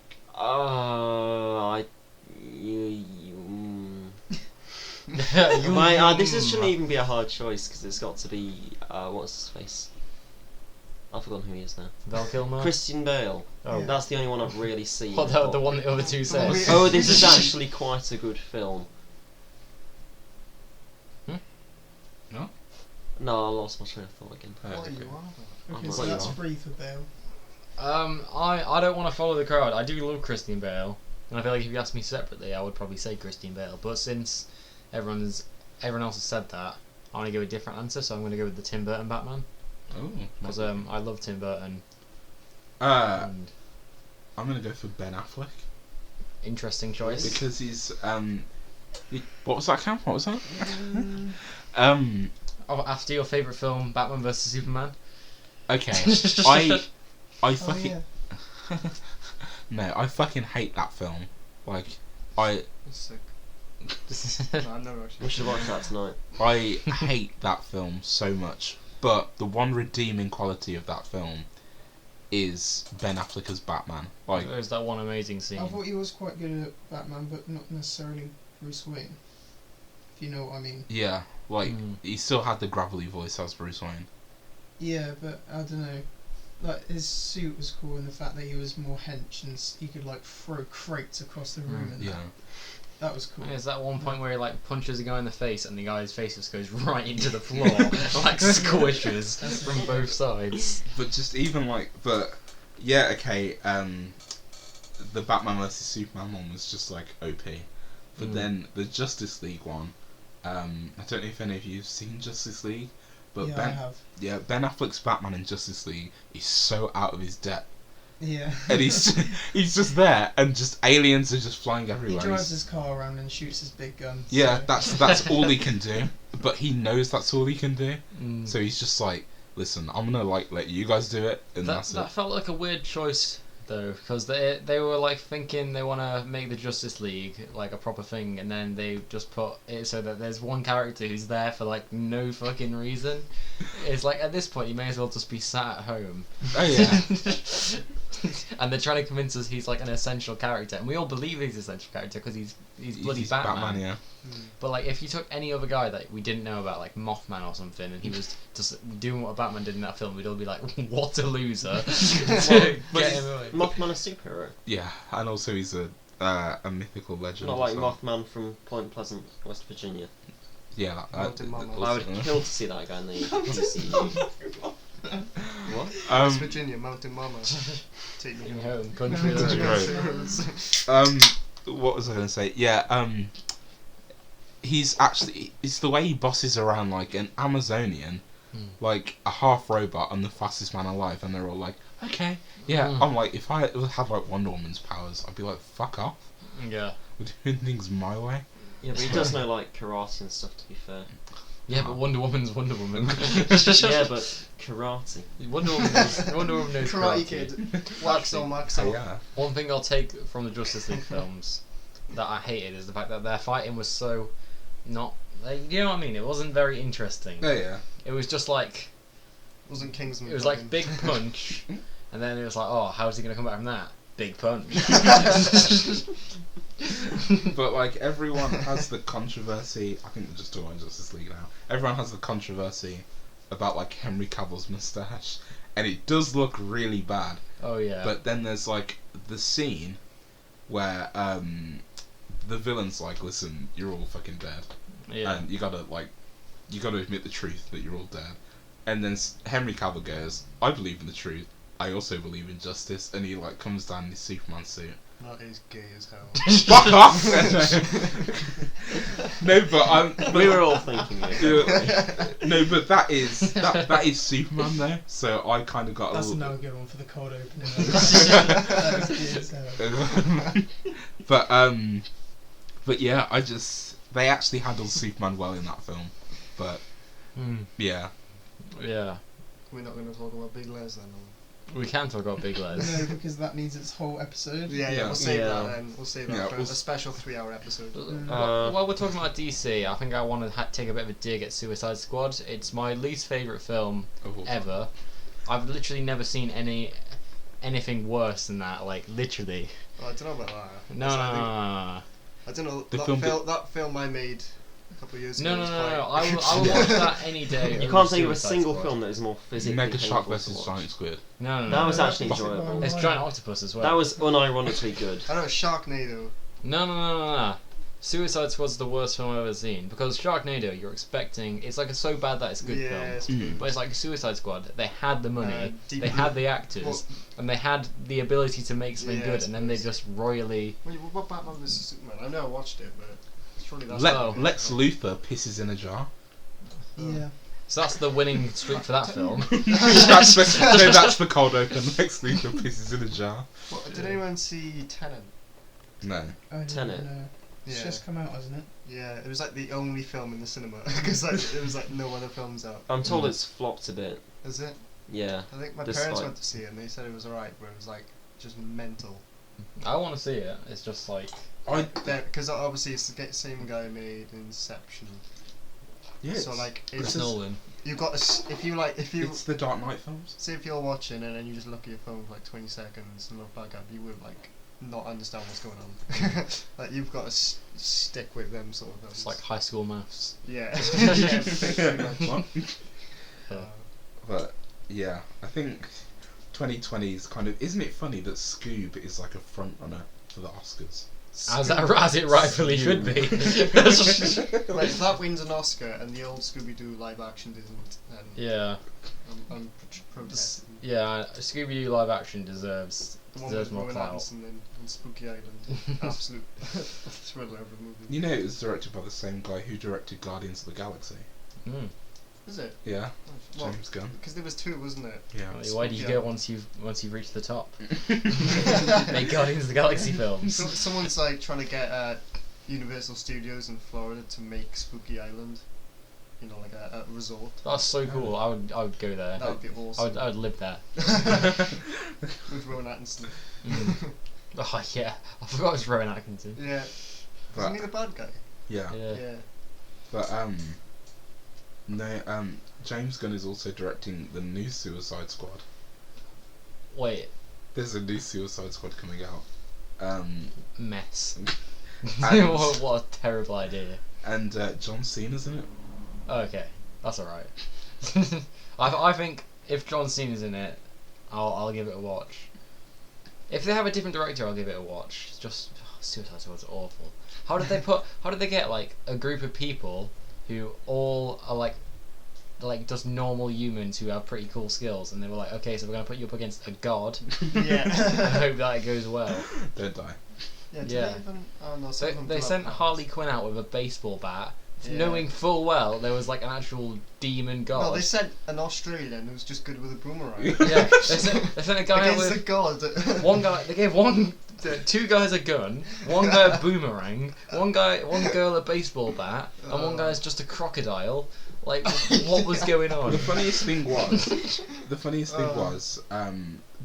This shouldn't even be a hard choice because it's got to be what's his face? I've forgotten who he is now. Val Kilmer. Christian Bale. Oh, Yeah. That's the only one I've really seen. what the one the other two said. Oh, this is actually quite a good film. No, I lost my train of thought again. What are you on about? Okay, I'm so not that's sure. free for Bale. I don't want to follow the crowd. I do love Christian Bale, and I feel like if you asked me separately, I would probably say Christian Bale. But since everyone else has said that, I want to give a different answer. So I'm going to go with the Tim Burton Batman Oh. because I love Tim Burton. I'm And gonna go for Ben Affleck interesting choice. because he's what was that, Cam? What was that? Oh, after your favourite film, Batman vs Superman. Okay. I Oh fucking yeah. no, I fucking hate that film. Like, I It's sick. No, I've never actually. We should watch that tonight. I hate that film so much. But the one redeeming quality of that film is Ben Affleck as Batman. Like, There's that one amazing scene. I thought he was quite good at Batman, but not necessarily Bruce Wayne. If you know what I mean. yeah, like Mm. he still had the gravelly voice as Bruce Wayne. Yeah, but I don't know. Like his suit was cool, and the fact that he was more hench and he could like throw crates across the room, and Yeah. that was cool. There's that one point where he like punches a guy in the face, and the guy's face just goes right into the floor, like squishes That's from it. both sides. But just even like, but yeah, okay. The Batman vs Superman one was just like OP, but Mm. then the Justice League one. I don't know if any of you've seen Justice League, but Yeah, I have. Ben Affleck's Batman in Justice League is so out of his depth, Yeah. and he's just there, and just aliens are just flying He everywhere. drives his car around and shoots his big gun. Yeah, so- that's all he can do, but he knows that's all he can do. Mm. So he's just like, listen, I'm gonna like let you guys do it, and that that's that it. felt like a weird choice though, because they were like thinking they want to make the Justice League like a proper thing, and then they just put it so that there's one character who's there for like no fucking reason. It's like at this point you may as well just be sat at home. Oh yeah. And they're trying to convince us he's like an essential character, and we all believe he's an essential character because he's bloody He's Batman. yeah. But like, if you took any other guy that we didn't know about, like Mothman or something, and he was just doing what Batman did in that film, we'd all be like, "What a loser!" to but get him away. Mothman a superhero? Yeah, and also he's a mythical legend. Not like so- Mothman from Point Pleasant, West Virginia. Yeah, Mountain Mama. I would kill to see that guy in the DCU. What? West Virginia, Mountain Mama. Take me Bring home. home, country That's roads. great. What was I gonna say? Yeah, he's actually, it's the way he bosses around like an Amazonian, like a half robot and the fastest man alive, and they're all like, okay, yeah. Mm. I'm like, if I had like Wonder Woman's powers, I'd be like, fuck off. Yeah, We're doing things my way. Yeah, but he does know like karate and stuff. To be fair. yeah, but Wonder Woman's Wonder Woman. Yeah, but karate. Wonder Woman knows Karate Kid. Wax on, wax Oh off. yeah. One thing I'll take from the Justice League films that I hated is the fact that their fighting was so not. Like, you know what I mean? It wasn't very interesting. Oh yeah. It was just like Wasn't Kingsman. it was like fucking- big punch, and then it was like, oh, how's he gonna come back from that? Big punch. But like everyone has the controversy. I think we're just talking about Justice League now. Everyone has the controversy about like Henry Cavill's mustache, and it does look really bad. Oh yeah. But then there's like the scene where the villain's like, listen, you're all fucking dead, yeah. and you gotta admit the truth that you're all dead. And then Henry Cavill goes, I believe in the truth. I also believe in justice, and he like comes down in his Superman suit. That is gay as hell. Fuck off! No, but We were all thinking it. no, but that is Superman though. So I kind of got That's a little. another good one for the cold opening. That is good as hell. But yeah, they actually handled Superman well in that film. But Hmm. yeah, Yeah. We're not going to talk about Big Les then. We can talk about Big Les. No, because that needs its whole episode. Yeah, we'll save Yeah. that then. We'll save that Yeah, for we'll a special 3-hour episode. While we're talking about DC, I think I want to take a bit of a dig at Suicide Squad. It's my least favourite film Of all time. ever. I've literally never seen anything worse than that. Like literally. Oh, I don't know about that. No. I don't know. The film That film I made a couple of years ago. No. was I quite- will watch that any day. You over can't think of a Suicide single Squad. film that is more physically Mega Shark painful to vs watch. Giant Squid. No. That was No, actually that's enjoyable. It's Giant Octopus as well. That was unironically good. I know Sharknado. No. Suicide Squad's the worst film I've ever seen because Sharknado, you're expecting it's like so bad that it's a good Yeah, film. it's Mm. But it's like Suicide Squad. They had the money, Deep they Blue- had the actors, Well- and they had the ability to make something Yeah, good, I and then they suppose. just royally. What Batman vs Superman? I know I watched it, but surely that's Lex Luthor pisses in a jar. Yeah. So that's the winning streak for that film. that's the cold open. Lex Luthor pisses in a jar. What, did anyone see Tenet? No. I don't Tenet. know. It's just come out, hasn't it? Yeah, it was like the only film in the cinema because like there was like no other films out. I'm told Mm. it's flopped a bit. Is it? Yeah. I think my Despite- parents went to see it and they said it was alright, but it was like just mental. I want to see it. It's just like Because obviously it's the same guy made Inception. Yeah. So like Chris it's Nolan. you've got if you It's the Dark Knight films. say if you're watching and then you just look at your phone for like 20 seconds and look back up, you would like not understand what's going on. Like you've got to stick with them sort of films. It's like High School Maths. yeah, yeah, pretty much. What? Uh, But yeah, I think 2020 is kind of. Isn't it funny that Scoob is like a front runner for the Oscars? As it rightfully should be. Like if that wins an Oscar and the old Scooby-Doo live action didn't, then Yeah. I'm protesting. Yeah, Scooby-Doo live action deserves The one deserves with more Rowan clout. Atkinson and Spooky Island. Absolute thriller of a movie. You know, it was directed by the same guy who directed Guardians of the Galaxy. Mm. Is it? Yeah, Well, James Gunn. because there was two, wasn't it? Yeah. Why do you Spooky go Island. once you've reached the top? Make Guardians of the Galaxy films. So, someone's like trying to get Universal Studios in Florida to make Spooky Island. You know, like a resort. That's so cool. I would go there. That would be awesome. I would live there. With Rowan Atkinson. Mm. Oh yeah, I forgot it was Rowan Atkinson. Yeah. But- Isn't he the bad guy? Yeah. Yeah. Yeah. But no, James Gunn is also directing the new Suicide Squad. Wait, There's a new Suicide Squad coming out. mess. And- what a terrible idea. And John Cena's in it. Okay, that's alright. I think if John Cena's in it, I'll give it a watch. If they have a different director, I'll give it a watch. It's just Suicide Squad's awful. How did they get like a group of people who all are like just normal humans who have pretty cool skills, and they were like, okay, so we're gonna put you up against a god and Yeah. hope that it goes well. Don't die. Yeah. Did Yeah. They even? Oh no. So some of them they do sent have Harley powers. Quinn out with a baseball bat, Yeah. knowing full well there was like an actual demon god. No, they sent an Australian who was just good with a boomerang. Yeah, they sent a guy out Against with the god. one guy. They gave two guys a gun, one guy a boomerang, one girl a baseball bat, and one guy's just a crocodile. Like, what was going on? The funniest thing was,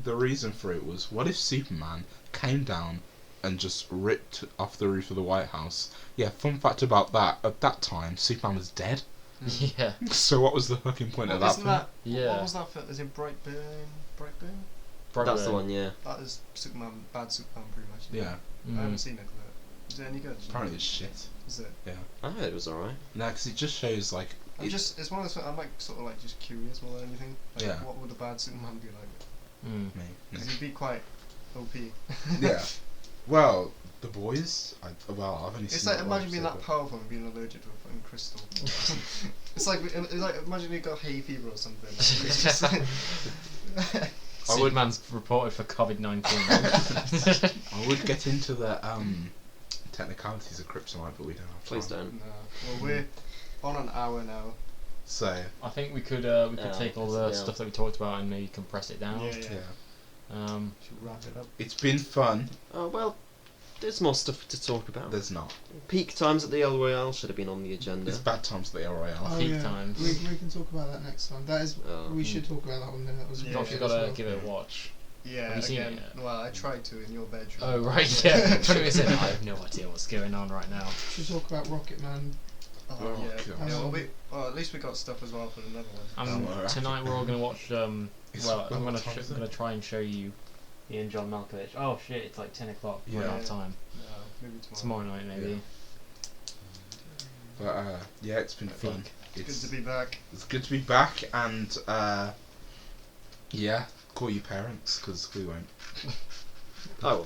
the reason for it was, what if Superman came down and just ripped off the roof of the White House? Yeah, fun fact about that, at that time, Superman was dead. Yeah, So what was the fucking point of that Isn't film? that? yeah. What was that film? Is it Brightburn? Brightburn? That's the one, yeah. That is Superman, bad Superman, pretty much. Yeah, I haven't Mm. seen it. But is it any good? apparently it's shit. Is it? I heard it was alright. No, because it just shows, like, It's one of those. I'm like sort of like just curious more than anything. Like, Yeah. what would a bad Superman be like? Mm. me. Because he'd be quite OP. Yeah. Well, The Boys, I've only It's seen like that imagine one being that episode, powerful and being allergic to a fucking crystal. It's like imagine you got hay fever or something. Like, it's just like Superman's reported for COVID-19. I would get into the technicalities of kryptonite, but we don't have time. Please don't. no. Well, we're on an hour now. So, I think we could take all the Yeah. stuff that we talked about and maybe compress it down. Yeah. yeah. Um, Should we wrap it up? It's been fun. Oh, well, There's more stuff to talk about. There's not. Peak times at the El Royale should have been on the agenda. It's bad times at the El Royale. Oh, Peak yeah. times. We can talk about that next time. That is. We should talk about that one. That was Yeah. really Josh, you good as gotta well. give it a watch. Yeah, Have you seen again, it yet? well, I tried to in your bedroom. Oh right, yeah. 20 minutes in, I have no idea what's going on right now. We should talk about Rocket Man. Oh, Oh, yeah. God. Yeah, well, at least we got stuff as well for another one. Oh, Tonight we're all gonna watch. Well, I'm what time is it? gonna try and show you Ian John Malkovich. Oh shit, it's like 10 o'clock. We're Yeah. out of time. No, maybe Tomorrow night maybe. But yeah, it's been Peak. fun. It's good to be back. It's good to be back, and yeah, call your parents because we won't. Oh,